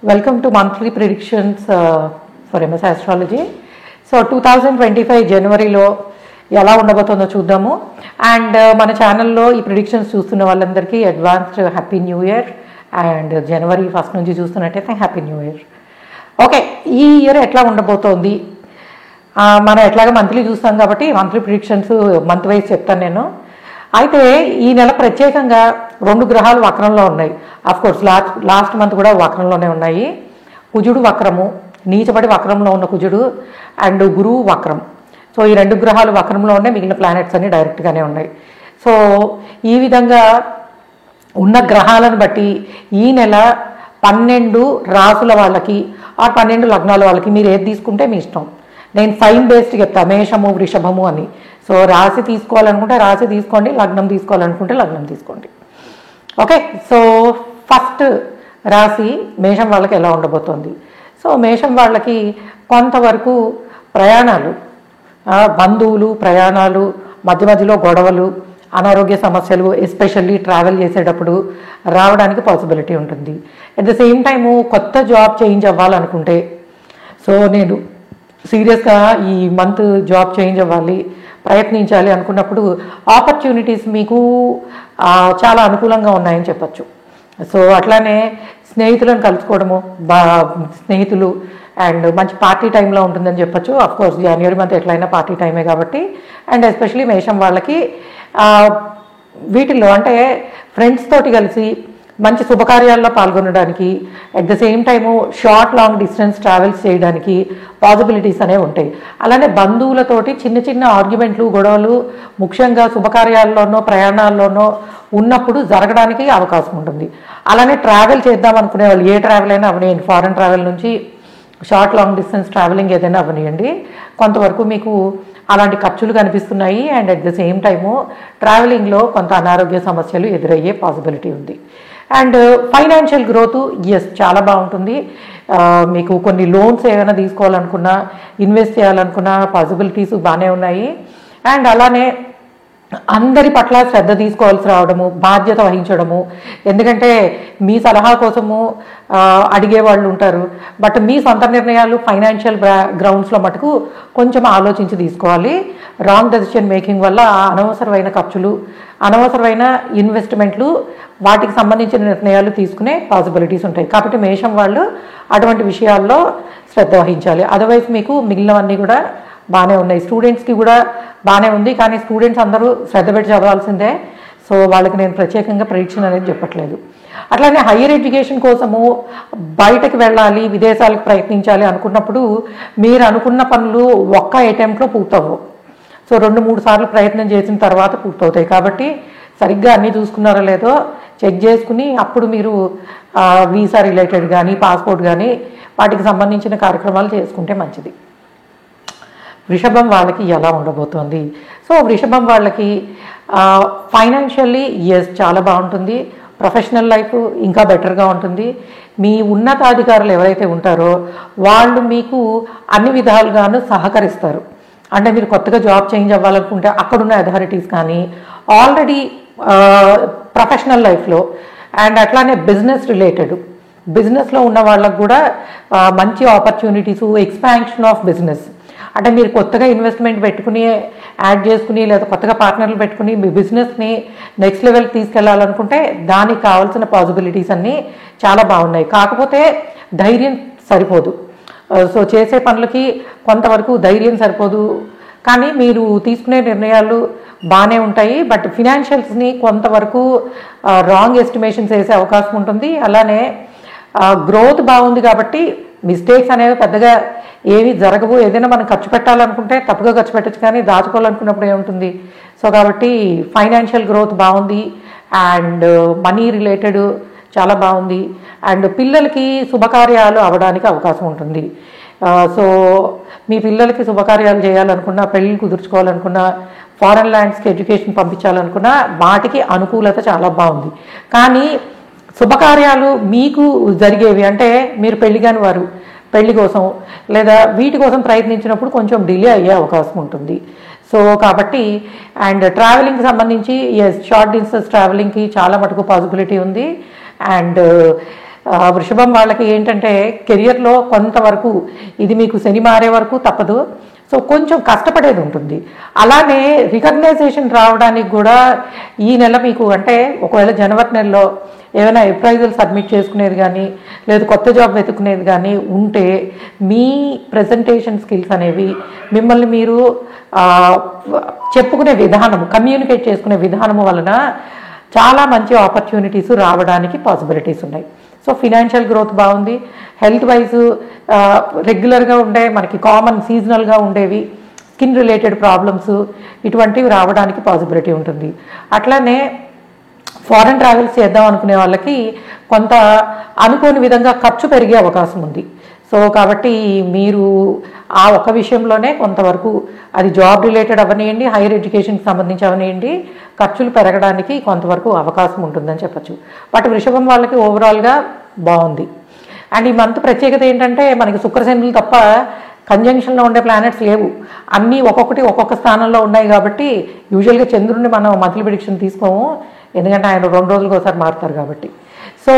Welcome to monthly predictions for MS Astrology. So 2025 జనవరిలో ఎలా ఉండబోతుందో చూద్దాము. అండ్ మన ఛానల్లో ఈ ప్రిడిక్షన్స్ చూస్తున్న వాళ్ళందరికీ advanced happy new year. And జనవరి 1 నుంచి చూస్తున్నట్టయితే హ్యాపీ న్యూ ఇయర్. ఓకే, ఈ ఇయర్ ఎట్లా ఉండబోతోంది, మనం ఎట్లాగా మంత్లీ చూస్తాం కాబట్టి మంత్లీ ప్రిడిక్షన్స్ మంత్ వైజ్ చెప్తాను నేను. అయితే ఈ నెల ప్రత్యేకంగా 2 గ్రహాలు వక్రంలో ఉన్నాయి. అఫ్కోర్స్ లాస్ట్ మంత్ కూడా వక్రంలోనే ఉన్నాయి. కుజుడు వక్రము, నీచబడి వక్రంలో ఉన్న కుజుడు, అండ్ గురువు వక్రం. సో ఈ 2 గ్రహాలు వక్రంలో ఉన్నాయి, మిగిలిన ప్లానెట్స్ అన్ని డైరెక్ట్గానే ఉన్నాయి. సో ఈ విధంగా ఉన్న గ్రహాలను బట్టి ఈ నెల 12 రాసుల వాళ్ళకి ఆ 12 లగ్నాల వాళ్ళకి మీరు ఏది తీసుకుంటే మీ ఇష్టం. నేను సైన్ బేస్డ్ చెప్తాను, మేషము వృషభము అని. సో రాశి తీసుకోవాలనుకుంటే రాశి తీసుకోండి, లగ్నం తీసుకోవాలనుకుంటే లగ్నం తీసుకోండి. ఓకే, సో ఫస్ట్ రాశి మేషం వాళ్ళకి ఎలా ఉండబోతోంది. సో మేషం వాళ్ళకి కొంతవరకు ప్రయాణాలు, బంధువులు, ప్రయాణాలు, మధ్య మధ్యలో గొడవలు, అనారోగ్య సమస్యలు ఎస్పెషల్లీ ట్రావెల్ చేసేటప్పుడు రావడానికి పాసిబిలిటీ ఉంటుంది. అట్ ద సేమ్ టైము కొత్త జాబ్ చేంజ్ అవ్వాలనుకుంటే, సో నేను సీరియస్గా ఈ మంత్ జాబ్ చేంజ్ అవ్వాలి, ప్రయత్నించాలి అనుకున్నప్పుడు ఆపర్చునిటీస్ మీకు చాలా అనుకూలంగా ఉన్నాయని చెప్పచ్చు. సో అట్లానే స్నేహితులను కలుసుకోవడము, స్నేహితులు అండ్ మంచి పార్టీ టైంలో ఉంటుందని చెప్పచ్చు. అఫ్కోర్స్ జనవరి మంత్ ఎట్లయినా పార్టీ టైమే కాబట్టి. అండ్ ఎస్పెషలీ మేషం వాళ్ళకి వీటిల్లో అంటే ఫ్రెండ్స్ తోటి కలిసి మంచి శుభకార్యాల్లో పాల్గొనడానికి, at the same time short long distance travels చేయడానికి పాసిబిలిటీస్ అనేవి ఉంటాయి. అలానే బంధువులతోటి చిన్న చిన్న ఆర్గ్యుమెంట్లు, గొడవలు ముఖ్యంగా శుభకార్యాల్లోనో ప్రయాణాల్లోనో ఉన్నప్పుడు జరగడానికి అవకాశం ఉంటుంది. అలానే ట్రావెల్ చేద్దాం అనుకునే వాళ్ళు, ఏ ట్రావెల్ అయినా అవనియండి, ఫారెన్ ట్రావెల్ నుంచి షార్ట్ లాంగ్ డిస్టెన్స్ ట్రావెలింగ్ ఏదైనా అవనియండి, కొంతవరకు మీకు అలాంటి ఖర్చులు కనిపిస్తున్నాయి. And at the same time ట్రావెలింగ్లో కొంత అనారోగ్య సమస్యలు ఎదురయ్యే పాసిబిలిటీ ఉంది. అండ్ ఫైనాన్షియల్ గ్రోత్ చాలా బాగుంటుంది. మీకు కొన్ని లోన్స్ ఏమైనా తీసుకోవాలనుకున్నా, ఇన్వెస్ట్ చేయాలనుకున్నా పాసిబిలిటీస్ బాగానే ఉన్నాయి. అండ్ అలానే అందరి పట్ల శ్రద్ధ తీసుకోవాల్సి రావడము, బాధ్యత వహించడము. ఎందుకంటే మీ సలహా కోసము అడిగే వాళ్ళు ఉంటారు, బట్ మీ సొంత నిర్ణయాలు ఫైనాన్షియల్ గ్రౌండ్స్లో మటుకు కొంచెం ఆలోచించి తీసుకోవాలి. రాంగ్ డెసిషన్ మేకింగ్ వల్ల అనవసరమైన ఖర్చులు, అనవసరమైన ఇన్వెస్ట్మెంట్లు, వాటికి సంబంధించిన నిర్ణయాలు తీసుకునే పాసిబిలిటీస్ ఉంటాయి. కాబట్టి మేషం వాళ్ళు అటువంటి విషయాల్లో శ్రద్ధ వహించాలి. అదర్వైజ్ మీకు మిగిలినవన్నీ కూడా బాగానే ఉన్నాయి. స్టూడెంట్స్కి కూడా బాగానే ఉంది, కానీ స్టూడెంట్స్ అందరూ శ్రద్ధ పెట్టి చదవాల్సిందే. సో వాళ్ళకి నేను ప్రత్యేకంగా ప్రిడిక్షన్ అనేది చెప్పట్లేదు. అట్లానే హయ్యర్ ఎడ్యుకేషన్ కోసము బయటకు వెళ్ళాలి, విదేశాలకు ప్రయత్నించాలి అనుకున్నప్పుడు మీరు అనుకున్న పనులు ఒక్క అటెంప్ట్లో పూర్తవు. సో 2-3 సార్లు ప్రయత్నం చేసిన తర్వాత పూర్తవుతాయి. కాబట్టి సరిగ్గా అన్నీ చూసుకున్నారో లేదో చెక్ చేసుకుని అప్పుడు మీరు వీసా రిలేటెడ్ కానీ, పాస్పోర్ట్ కానీ వాటికి సంబంధించిన కార్యక్రమాలు చేసుకుంటే మంచిది. వృషభం వాళ్ళకి ఎలా ఉండబోతోంది. సో వృషభం వాళ్ళకి ఫైనాన్షియల్లీ చాలా బాగుంటుంది. ప్రొఫెషనల్ లైఫ్ ఇంకా బెటర్గా ఉంటుంది. మీ ఉన్నతాధికారులు ఎవరైతే ఉంటారో వాళ్ళు మీకు అన్ని విధాలుగాను సహకరిస్తారు. అంటే మీరు కొత్తగా జాబ్ చేంజ్ అవ్వాలనుకుంటే అక్కడున్న అథారిటీస్ కానీ, ఆల్రెడీ ప్రొఫెషనల్ లైఫ్లో అండ్ అట్లానే బిజినెస్లో ఉన్న వాళ్ళకు కూడా మంచి ఆపర్చునిటీసు, ఎక్స్పాన్షన్ ఆఫ్ బిజినెస్. అంటే మీరు కొత్తగా ఇన్వెస్ట్మెంట్ పెట్టుకుని యాడ్ చేసుకుని, లేదా కొత్తగా పార్ట్నర్లు పెట్టుకుని మీ బిజినెస్ని నెక్స్ట్ లెవెల్కి తీసుకెళ్లాలనుకుంటే దానికి కావాల్సిన పాసిబిలిటీస్ అన్నీ చాలా బాగున్నాయి. కాకపోతే ధైర్యం సరిపోదు. సో చేసే పనులకి కొంతవరకు ధైర్యం సరిపోదు, కానీ మీరు తీసుకునే నిర్ణయాలు బాగానే ఉంటాయి. బట్ ఫినాన్షియల్స్ని కొంతవరకు రాంగ్ ఎస్టిమేషన్స్ వేసే అవకాశం ఉంటుంది. అలానే గ్రోత్ బాగుంది కాబట్టి మిస్టేక్స్ అనేవి పెద్దగా ఏవి జరగవు. ఏదైనా మనం ఖర్చు పెట్టాలనుకుంటే తప్పుగా ఖర్చు పెట్టచ్చు, కానీ దాచుకోవాలనుకున్నప్పుడు ఏముంటుంది. సో కాబట్టి ఫైనాన్షియల్ గ్రోత్ బాగుంది. అండ్ మనీ రిలేటెడ్ చాలా బాగుంది. అండ్ పిల్లలకి శుభకార్యాలు అవ్వడానికి అవకాశం ఉంటుంది. సో మీ పిల్లలకి శుభకార్యాలు చేయాలనుకున్నా, పెళ్ళి కుదుర్చుకోవాలనుకున్నా, ఫారెన్ ల్యాండ్స్కి ఎడ్యుకేషన్ పంపించాలనుకున్నా వాటికి అనుకూలత చాలా బాగుంది. కానీ శుభకార్యాలు మీకు జరిగేవి అంటే మీరు పెళ్లి కాని వారు పెళ్లి కోసం లేదా వీటి కోసం ప్రయత్నించినప్పుడు కొంచెం డిలే అయ్యే అవకాశం ఉంటుంది. సో కాబట్టి అండ్ ట్రావెలింగ్కి సంబంధించి షార్ట్ డిస్టెన్స్ ట్రావెలింగ్కి చాలా మటుకు పాసిబిలిటీ ఉంది. అండ్ వృషభం వాళ్ళకి ఏంటంటే కెరియర్లో కొంతవరకు ఇది మీకు శని మారే వరకు తప్పదు, సో కొంచెం కష్టపడేది ఉంటుంది. అలానే రికగ్నైజేషన్ రావడానికి కూడా ఈ నెల మీకు అంటే ఒకవేళ జనవరి నెలలో ఏమైనా అప్రైజల్ సబ్మిట్ చేసుకునేది కానీ లేదు కొత్త జాబ్ వెతుకునేది కానీ ఉంటే మీ ప్రజెంటేషన్ స్కిల్స్ అనేవి మిమ్మల్ని మీరు చెప్పుకునే విధానము, కమ్యూనికేట్ చేసుకునే విధానము వలన చాలా మంచి ఆపర్చునిటీస్ రావడానికి పాసిబిలిటీస్ ఉన్నాయి. సో ఫినాన్షియల్ గ్రోత్ బాగుంది. హెల్త్ వైజ్ రెగ్యులర్గా ఉండే మనకి కామన్ సీజనల్గా ఉండేవి స్కిన్ రిలేటెడ్ ప్రాబ్లమ్స్ ఇటువంటివి రావడానికి పాసిబిలిటీ ఉంటుంది. అట్లానే ఫారెన్ ట్రావెల్స్ చేద్దాం అనుకునే వాళ్ళకి కొంత అనుకోని విధంగా ఖర్చు పెరిగే అవకాశం ఉంది. సో కాబట్టి మీరు ఆ ఒక్క విషయంలోనే కొంతవరకు అది జాబ్ రిలేటెడ్ అవనియండి, హైయర్ ఎడ్యుకేషన్కి సంబంధించి అవనియండి, ఖర్చులు పెరగడానికి కొంతవరకు అవకాశం ఉంటుందని చెప్పచ్చు. బట్ వృషభం వాళ్ళకి ఓవరాల్గా బాగుంది. అండ్ ఈ మంత్ ప్రత్యేకత ఏంటంటే మనకి శుక్రశనులు తప్ప కంజంక్షన్లో ఉండే ప్లానెట్స్ లేవు, అన్నీ ఒక్కొక్కటి ఒక్కొక్క స్థానంలో ఉన్నాయి. కాబట్టి యూజువల్గా చంద్రుడిని మనం మంత్లీ ప్రిడిక్షన్ తీసుకోము, ఎందుకంటే ఆయన 2 రోజులకు ఒకసారి మారుతారు కాబట్టి. సో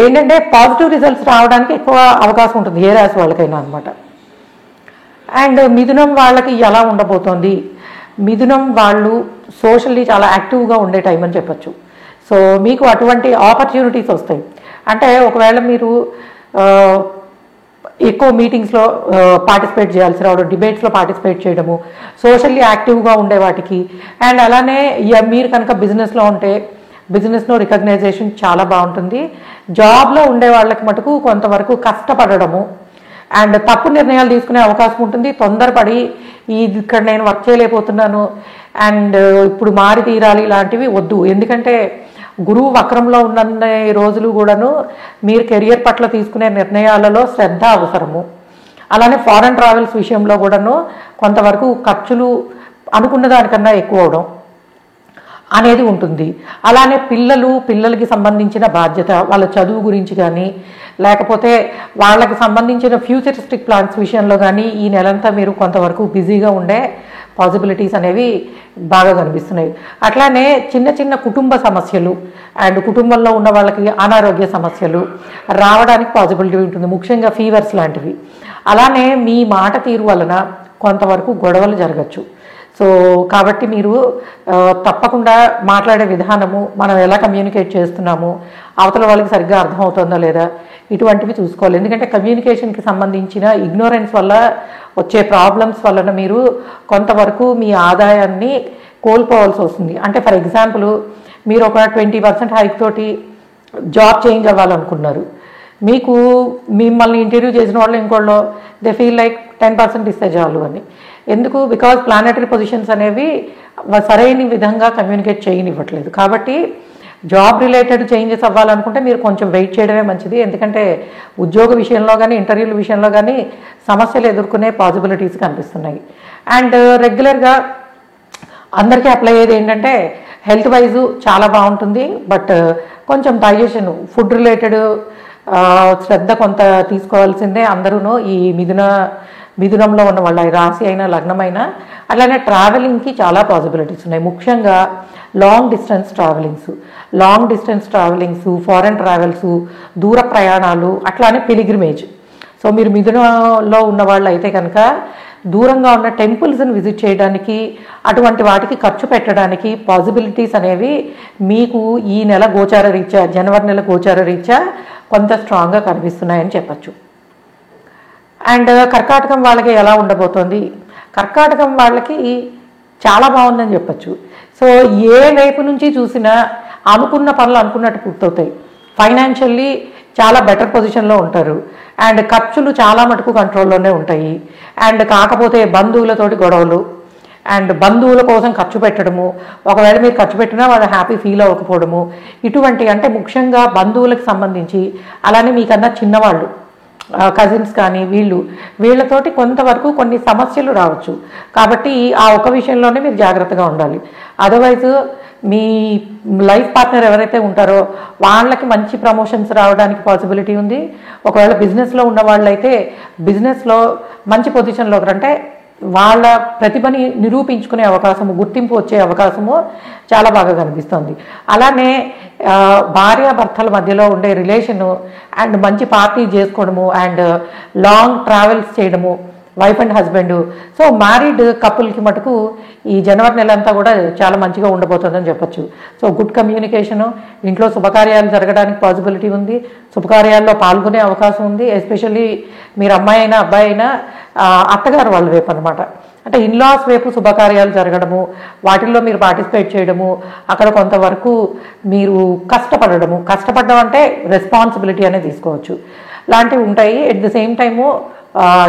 ఏంటంటే పాజిటివ్ రిజల్ట్స్ రావడానికి ఎక్కువ అవకాశం ఉంటుంది ఏ రాశి వాళ్ళకైనా అనమాట. అండ్ మిథునం వాళ్ళకి ఎలా ఉండబోతోంది, మిథునం వాళ్ళు సోషల్లీ చాలా యాక్టివ్గా ఉండే టైం అని చెప్పచ్చు. సో మీకు అటువంటి ఆపర్చునిటీస్ వస్తాయి. అంటే ఒకవేళ మీరు ఎక్కువ మీటింగ్స్లో పార్టిసిపేట్ చేయాల్సి రావడం, డిబేట్స్లో పార్టిసిపేట్ చేయడము, సోషల్లీ యాక్టివ్గా ఉండే వాటికి. అండ్ అలానే మీరు కనుక బిజినెస్లో ఉంటే బిజినెస్లో రికగ్నైజేషన్ చాలా బాగుంటుంది. జాబ్లో ఉండే వాళ్ళకి మటుకు కొంతవరకు కష్టపడము అండ్ తప్పు నిర్ణయాలు తీసుకునే అవకాశం ఉంటుంది. తొందరపడి ఇక్కడ నేను వర్క్ చేయలేకపోతున్నాను అండ్ ఇప్పుడు మారి తీరాలి ఇలాంటివి వద్దు. ఎందుకంటే గురువు వక్రంలో ఉన్న రోజులు కూడాను మీరు కెరియర్ పట్ల తీసుకునే నిర్ణయాలలో శ్రద్ధ అవసరము. అలానే ఫారెన్ ట్రావెల్స్ విషయంలో కూడాను కొంతవరకు ఖర్చులు అనుకున్న దానికన్నా ఎక్కువ అవడం అనేది ఉంటుంది. అలానే పిల్లలకి సంబంధించిన బాధ్యత, వాళ్ళ చదువు గురించి కానీ లేకపోతే వాళ్ళకి సంబంధించిన ఫ్యూచరిస్టిక్ ప్లాన్స్ విషయంలో కానీ ఈ నెలంతా మీరు కొంతవరకు బిజీగా ఉండే పాసిబిలిటీస్ అనేవి బాగా కనిపిస్తున్నాయి. అట్లానే చిన్న చిన్న కుటుంబ సమస్యలు అండ్ కుటుంబంలో ఉన్న వాళ్ళకి అనారోగ్య సమస్యలు రావడానికి పాసిబిలిటీ ఉంటుంది, ముఖ్యంగా ఫీవర్స్ లాంటివి. అలానే మీ మాట తీరు వలన కొంతవరకు గొడవలు జరగచ్చు. సో కాబట్టి మీరు తప్పకుండా మాట్లాడే విధానము, మనం ఎలా కమ్యూనికేట్ చేస్తున్నాము, అవతల వాళ్ళకి సరిగ్గా అర్థమవుతుందా లేదా ఇటువంటివి చూసుకోవాలి. ఎందుకంటే కమ్యూనికేషన్కి సంబంధించిన ఇగ్నోరెన్స్ వల్ల వచ్చే ప్రాబ్లమ్స్ వలన మీరు కొంతవరకు మీ ఆదాయాన్ని కోల్పోవాల్సి వస్తుంది. అంటే ఫర్ ఎగ్జాంపుల్ మీరు ఒక 20% హైక్ తోటి జాబ్ చేంజ్ అవ్వాలనుకున్నారు, మీకు మిమ్మల్ని ఇంటర్వ్యూ చేసిన వాళ్ళు ఇంకోళ్ళు దే ఫీల్ లైక్ 10% ఇస్తే చాలు అని. ఎందుకు? బికాజ్ ప్లానెటరీ పొజిషన్స్ అనేవి సరైన విధంగా కమ్యూనికేట్ చేయనివ్వట్లేదు. కాబట్టి జాబ్ రిలేటెడ్ చేంజెస్ అవ్వాలనుకుంటే మీరు కొంచెం వెయిట్ చేయడమే మంచిది. ఎందుకంటే ఉద్యోగ విషయంలో కానీ ఇంటర్వ్యూల విషయంలో కానీ సమస్యలు ఎదుర్కొనే పాసిబిలిటీస్ కనిపిస్తున్నాయి. అండ్ రెగ్యులర్గా అందరికీ అప్లై అయ్యేది ఏంటంటే హెల్త్ వైజ్ చాలా బాగుంటుంది. బట్ కొంచెం డైజెషన్, ఫుడ్ రిలేటెడ్ శ్రద్ధ కొంత తీసుకోవాల్సిందే అందరూ. ఈ మిథునంలో ఉన్న వాళ్ళ రాశి అయినా లగ్నమైనా. అట్లానే ట్రావెలింగ్కి చాలా పాసిబిలిటీస్ ఉన్నాయి, ముఖ్యంగా long distance travelings, foreign travels, దూర ప్రయాణాలు, అట్లానే పిలిగ్రిమేజ్. సో మీరు మిథునంలో ఉన్న వాళ్ళు అయితే కనుక దూరంగా ఉన్న టెంపుల్స్ని విజిట్ చేయడానికి, అటువంటి వాటికి ఖర్చు పెట్టడానికి పాసిబిలిటీస్ అనేవి మీకు ఈ నెల గోచార రీత్యా, జనవరి నెల గోచార రీత్యా కొంత స్ట్రాంగ్గా కనిపిస్తున్నాయని చెప్పచ్చు. అండ్ కర్కాటకం వాళ్ళకి ఎలా ఉండబోతోంది? కర్కాటకం వాళ్ళకి చాలా బాగుందని చెప్పచ్చు. సో ఏ వైపు నుంచి చూసినా అనుకున్న పనులు అనుకున్నట్టు పూర్తవుతాయి. ఫైనాన్షియల్లీ చాలా బెటర్ పొజిషన్లో ఉంటారు. అండ్ ఖర్చులు చాలా మటుకు కంట్రోల్లోనే ఉంటాయి. అండ్ కాకపోతే బంధువులతోటి గొడవలు అండ్ బంధువుల కోసం ఖర్చు పెట్టడము, ఒకవేళ మీరు ఖర్చు పెట్టినా వాళ్ళు హ్యాపీ ఫీల్ అవ్వకపోవడము, ఇటువంటి అంటే ముఖ్యంగా బంధువులకు సంబంధించి. అలానే మీకన్నా చిన్నవాళ్ళు కజిన్స్ కానీ వీళ్ళతోటి కొంతవరకు కొన్ని సమస్యలు రావచ్చు. కాబట్టి ఆ ఒక విషయంలోనే మీరు జాగ్రత్తగా ఉండాలి. అదర్వైజ్ మీ లైఫ్ పార్ట్నర్ ఎవరైతే ఉంటారో వాళ్ళకి మంచి ప్రమోషన్స్ రావడానికి పాసిబిలిటీ ఉంది. ఒకవేళ బిజినెస్లో ఉన్న వాళ్ళైతే బిజినెస్లో మంచి పొజిషన్లో, అంటే వాళ్ళ ప్రతిభని నిరూపించుకునే అవకాశము, గుర్తింపు వచ్చే అవకాశము చాలా బాగా కనిపిస్తుంది. అలానే భార్యాభర్తల మధ్యలో ఉండే రిలేషను అండ్ మంచి పార్టీ చేసుకోవడము అండ్ లాంగ్ ట్రావెల్స్ చేయడము, wife and husband. So married కపుల్కి మటుకు ఈ జనవరి నెల అంతా కూడా చాలా మంచిగా ఉండబోతుందని చెప్పొచ్చు. సో గుడ్ కమ్యూనికేషను, ఇంట్లో శుభకార్యాలు జరగడానికి పాసిబిలిటీ ఉంది, శుభకార్యాల్లో పాల్గొనే అవకాశం ఉంది. ఎస్పెషల్లీ మీరు అమ్మాయి అయినా అబ్బాయి అయినా అత్తగారు వాళ్ళ వైపు అనమాట, అంటే ఇన్లాస్ వైపు శుభకార్యాలు జరగడము, వాటిల్లో మీరు పార్టిసిపేట్ చేయడము, అక్కడ కొంతవరకు మీరు కష్టపడడం అంటే రెస్పాన్సిబిలిటీ అనేది తీసుకోవచ్చు, లాంటివి ఉంటాయి. ఎట్ ద సేమ్ టైము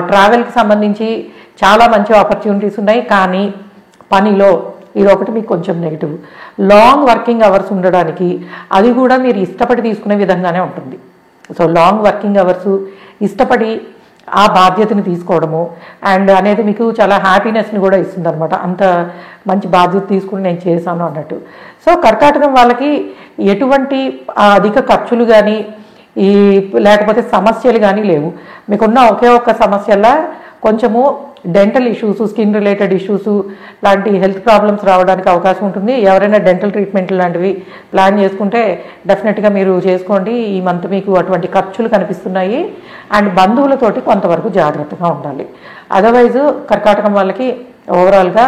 ట్రావెల్కి సంబంధించి చాలా మంచి ఆపర్చునిటీస్ ఉన్నాయి. కానీ పనిలో ఇది ఒకటి మీకు కొంచెం నెగిటివ్. లాంగ్ వర్కింగ్ అవర్స్ ఉండడానికి అది కూడా మీరు ఇష్టపడి తీసుకునే విధంగానే ఉంటుంది. సో లాంగ్ వర్కింగ్ అవర్స్ ఇష్టపడి ఆ బాధ్యతని తీసుకోవడము అండ్ అనేది మీకు చాలా హ్యాపీనెస్ని కూడా ఇస్తుంది అనమాట. అంత మంచి బాధ్యత తీసుకుని నేను చేశాను అన్నట్టు. సో కర్కాటకం వాళ్ళకి ఎటువంటి అధిక ఖర్చులు కానీ లేకపోతే సమస్యలు కానీ లేవు. మీకున్న ఒకే ఒక్క సమస్యలా కొంచెము dental issues, skin related issues లాంటి హెల్త్ ప్రాబ్లమ్స్ రావడానికి అవకాశం ఉంటుంది. ఎవరైనా డెంటల్ ట్రీట్మెంట్ లాంటివి ప్లాన్ చేసుకుంటే డెఫినెట్గా మీరు చేసుకోండి. ఈ మంత్ మీకు అటువంటి ఖర్చులు కనిపిస్తున్నాయి. అండ్ బంధువులతోటి కొంతవరకు జాగ్రత్తగా ఉండాలి. అదర్వైజ్ కర్కాటకం వాళ్ళకి ఓవరాల్గా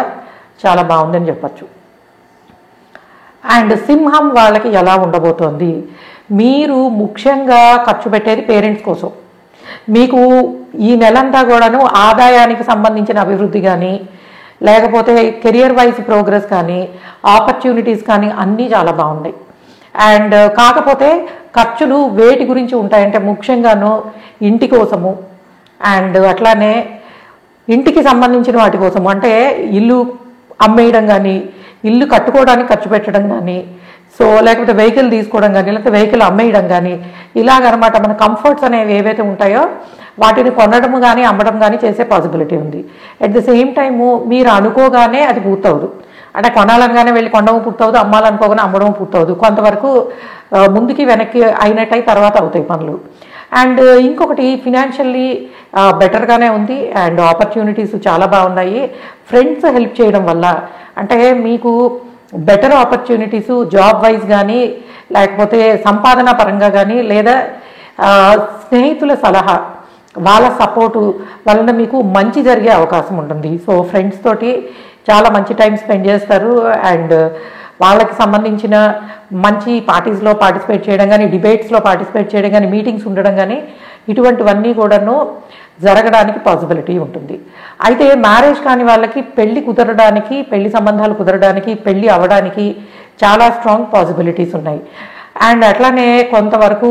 చాలా బాగుందని చెప్పచ్చు. అండ్ సింహం వాళ్ళకి ఎలా ఉండబోతోంది? మీరు ముఖ్యంగా ఖర్చు పెట్టేది పేరెంట్స్ కోసం. మీకు ఈ నెలంతా కూడాను ఆదాయానికి సంబంధించిన అభివృద్ధి కానీ లేకపోతే కెరియర్ వైజ్ ప్రోగ్రెస్ కానీ ఆపర్చునిటీస్ కానీ అన్నీ చాలా బాగున్నాయి. అండ్ కాకపోతే ఖర్చులు వేటి గురించి ఉంటాయంటే ముఖ్యంగాను ఇంటి కోసము అండ్ అట్లానే ఇంటికి సంబంధించిన వాటి కోసము, అంటే ఇల్లు అమ్మేయడం కానీ ఇల్లు కట్టుకోవడానికి ఖర్చు పెట్టడం కానీ సో లేకపోతే వెహికల్ తీసుకోవడం కానీ లేకపోతే వెహికల్ అమ్మేయడం కానీ ఇలాగనమాట. మన కంఫర్ట్స్ అనేవి ఏవైతే ఉంటాయో వాటిని కొనడం కానీ అమ్మడం కానీ చేసే పాసిబిలిటీ ఉంది. అట్ ద సేమ్ టైము మీరు అనుకోగానే అది పూర్తవదు, అంటే కొనాలనగానే వెళ్ళి కొనడం పూర్తవదు, అమ్మాలనుకోగానే అమ్మడం పూర్తవదు. కొంతవరకు ముందుకి వెనక్కి అయినట్టయి తర్వాత అవుతాయి పనులు. అండ్ ఇంకొకటి ఫినాన్షియల్లీ బెటర్గానే ఉంది అండ్ ఆపర్చునిటీస్ చాలా బాగున్నాయి. ఫ్రెండ్స్ హెల్ప్ చేయడం వల్ల అంటే మీకు బెటర్ ఆపర్చునిటీస్ జాబ్ వైజ్ కానీ లేకపోతే సంపాదన పరంగా కానీ లేదా స్నేహితుల సలహా వాళ్ళ సపోర్టు వలన మీకు మంచి జరిగే అవకాశం ఉంటుంది. సో ఫ్రెండ్స్ తోటి చాలా మంచి టైం స్పెండ్ చేస్తారు అండ్ వాళ్ళకి సంబంధించిన మంచి పార్టీస్లో పార్టిసిపేట్ చేయడం కానీ డిబేట్స్లో పార్టిసిపేట్ చేయడం కానీ మీటింగ్స్ ఉండడం కానీ ఇటువంటివన్నీ కూడాను జరగడానికి పాసిబిలిటీ ఉంటుంది. అయితే మ్యారేజ్ కాని వాళ్ళకి పెళ్లి కుదరడానికి, పెళ్లి సంబంధాలు కుదరడానికి, పెళ్లి అవ్వడానికి చాలా స్ట్రాంగ్ పాసిబిలిటీస్ ఉన్నాయి. అండ్ అట్లానే కొంతవరకు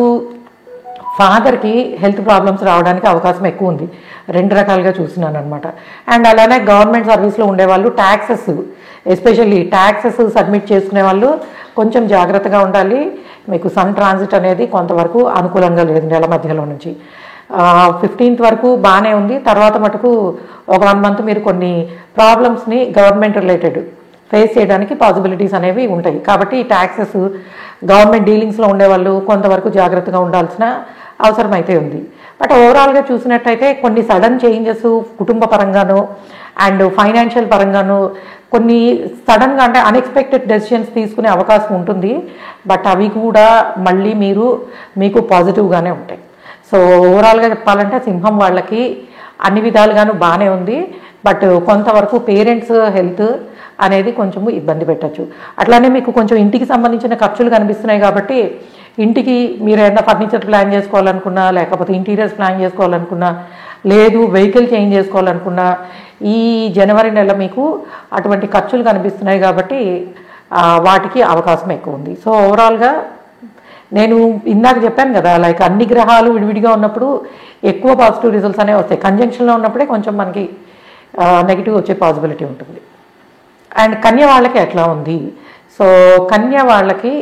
ఫాదర్కి హెల్త్ ప్రాబ్లమ్స్ రావడానికి అవకాశం ఎక్కువ ఉంది. రెండు రకాలుగా చూస్తున్నాను అనమాట. అండ్ అలానే గవర్నమెంట్ సర్వీస్లో ఉండేవాళ్ళు ట్యాక్సెస్ ఎస్పెషల్లీ ట్యాక్సెస్ సబ్మిట్ చేసుకునే వాళ్ళు కొంచెం జాగ్రత్తగా ఉండాలి. మీకు సన్ ట్రాన్సిట్ అనేది కొంతవరకు అనుకూలంగా లేదు నెల మధ్యలో నుంచి. 15th వరకు బాగానే ఉంది, తర్వాత మటుకు ఒక 1 month మీరు కొన్ని ప్రాబ్లమ్స్ని గవర్నమెంట్ రిలేటెడ్ ఫేస్ చేయడానికి పాసిబిలిటీస్ అనేవి ఉంటాయి. కాబట్టి ఈ ట్యాక్సెస్ గవర్నమెంట్ డీలింగ్స్లో ఉండేవాళ్ళు కొంతవరకు జాగ్రత్తగా ఉండాల్సిన అవసరం అయితే ఉంది. బట్ ఓవరాల్గా చూసినట్టయితే కొన్ని సడన్ చేంజెస్ కుటుంబ పరంగాను అండ్ ఫైనాన్షియల్ పరంగాను కొన్ని సడన్గా అంటే అన్ఎక్స్పెక్టెడ్ డెసిషన్స్ తీసుకునే అవకాశం ఉంటుంది. బట్ అవి కూడా మళ్ళీ మీకు పాజిటివ్గానే ఉంటాయి. సో ఓవరాల్గా చెప్పాలంటే సింహం వాళ్ళకి అన్ని విధాలుగాను బాగానే ఉంది. బట్ కొంతవరకు పేరెంట్స్ హెల్త్ అనేది కొంచెము ఇబ్బంది పెట్టచ్చు. అట్లానే మీకు కొంచెం ఇంటికి సంబంధించిన ఖర్చులు కనిపిస్తున్నాయి కాబట్టి ఇంటికి మీరు ఏదైనా ఫర్నిచర్ ప్లాన్ చేసుకోవాలనుకున్నా లేకపోతే ఇంటీరియర్స్ ప్లాన్ చేసుకోవాలనుకున్నా లేదు వెహికల్ చేంజ్ చేసుకోవాలనుకున్నా ఈ జనవరి నెల మీకు అటువంటి ఖర్చులు కనిపిస్తున్నాయి కాబట్టి వాటికి అవకాశం ఎక్కువ ఉంది. సో ఓవరాల్గా నేను ఇందాక చెప్పాను కదా లైక్ అన్ని గ్రహాలు విడివిడిగా ఉన్నప్పుడు ఎక్కువ పాజిటివ్ రిజల్ట్స్ అనేవి వస్తాయి. కంజంక్షన్లో ఉన్నప్పుడే కొంచెం మనకి నెగిటివ్ వచ్చే పాసిబిలిటీ ఉంటుంది. అండ్ కన్య వాళ్ళకి ఎట్లా ఉంది? సో కన్య వాళ్ళకి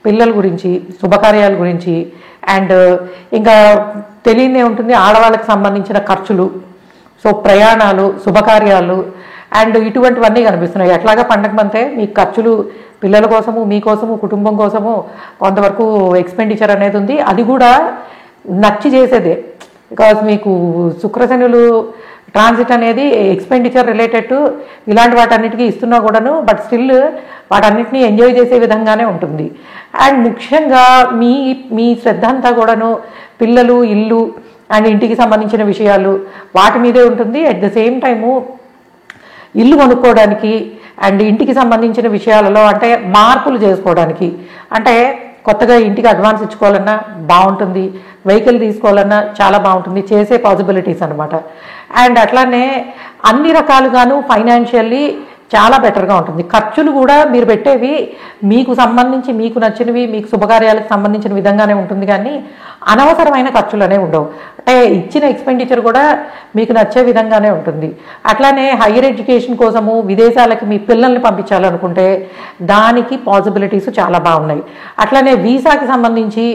పిల్లల గురించి శుభకార్యాల గురించి అండ్ ఇంకా తెలియదే ఉంటుంది ఆడవాళ్ళకి సంబంధించిన ఖర్చులు, సో ప్రయాణాలు, శుభకార్యాలు అండ్ ఇటువంటివన్నీ కనిపిస్తున్నాయి. ఎట్లాగా పండగ మంతే మీ ఖర్చులు పిల్లల కోసము, మీకోసము, కుటుంబం కోసము కొంతవరకు ఎక్స్పెండిచర్ అనేది ఉంది. అది కూడా నచ్చి చేసేదే. బికాజ్ మీకు శుక్రశనులు ట్రాన్సిట్ అనేది ఎక్స్పెండిచర్ రిలేటెడ్ టు ఇలాంటి వాటన్నిటికీ ఇస్తున్నా కూడాను, బట్ స్టిల్ వాటన్నిటిని ఎంజాయ్ చేసే విధంగానే ఉంటుంది. అండ్ ముఖ్యంగా మీ శ్రద్ధ అంతా కూడాను పిల్లలు, ఇల్లు అండ్ ఇంటికి సంబంధించిన విషయాలు వాటి మీదే ఉంటుంది. అట్ ద సేమ్ టైము ఇల్లు కొనుక్కోవడానికి అండ్ ఇంటికి సంబంధించిన విషయాలలో అంటే మార్పులు చేసుకోవడానికి, అంటే కొత్తగా ఇంటికి అడ్వాన్స్ ఇచ్చుకోవాలన్నా బాగుంటుంది, వెహికల్ తీసుకోవాలన్నా చాలా బాగుంటుంది, చేసే పాసిబిలిటీస్ అనమాట. అండ్ అట్లానే అన్ని రకాలుగాను ఫైనాన్షియల్లీ చాలా బెటర్గా ఉంటుంది. ఖర్చులు కూడా మీరు పెట్టేవి మీకు సంబంధించి మీకు నచ్చినవి, మీకు శుభకార్యాలకు సంబంధించిన విధంగానే ఉంటుంది, కానీ అనవసరమైన ఖర్చులు అనేవి ఉండవు. అంటే ఇచ్చిన ఎక్స్పెండిచర్ కూడా మీకు నచ్చే విధంగానే ఉంటుంది. అట్లానే హైయర్ ఎడ్యుకేషన్ కోసము విదేశాలకి మీ పిల్లల్ని పంపించాలనుకుంటే దానికి పాసిబిలిటీస్ చాలా బాగున్నాయి. అట్లానే వీసాకి సంబంధించి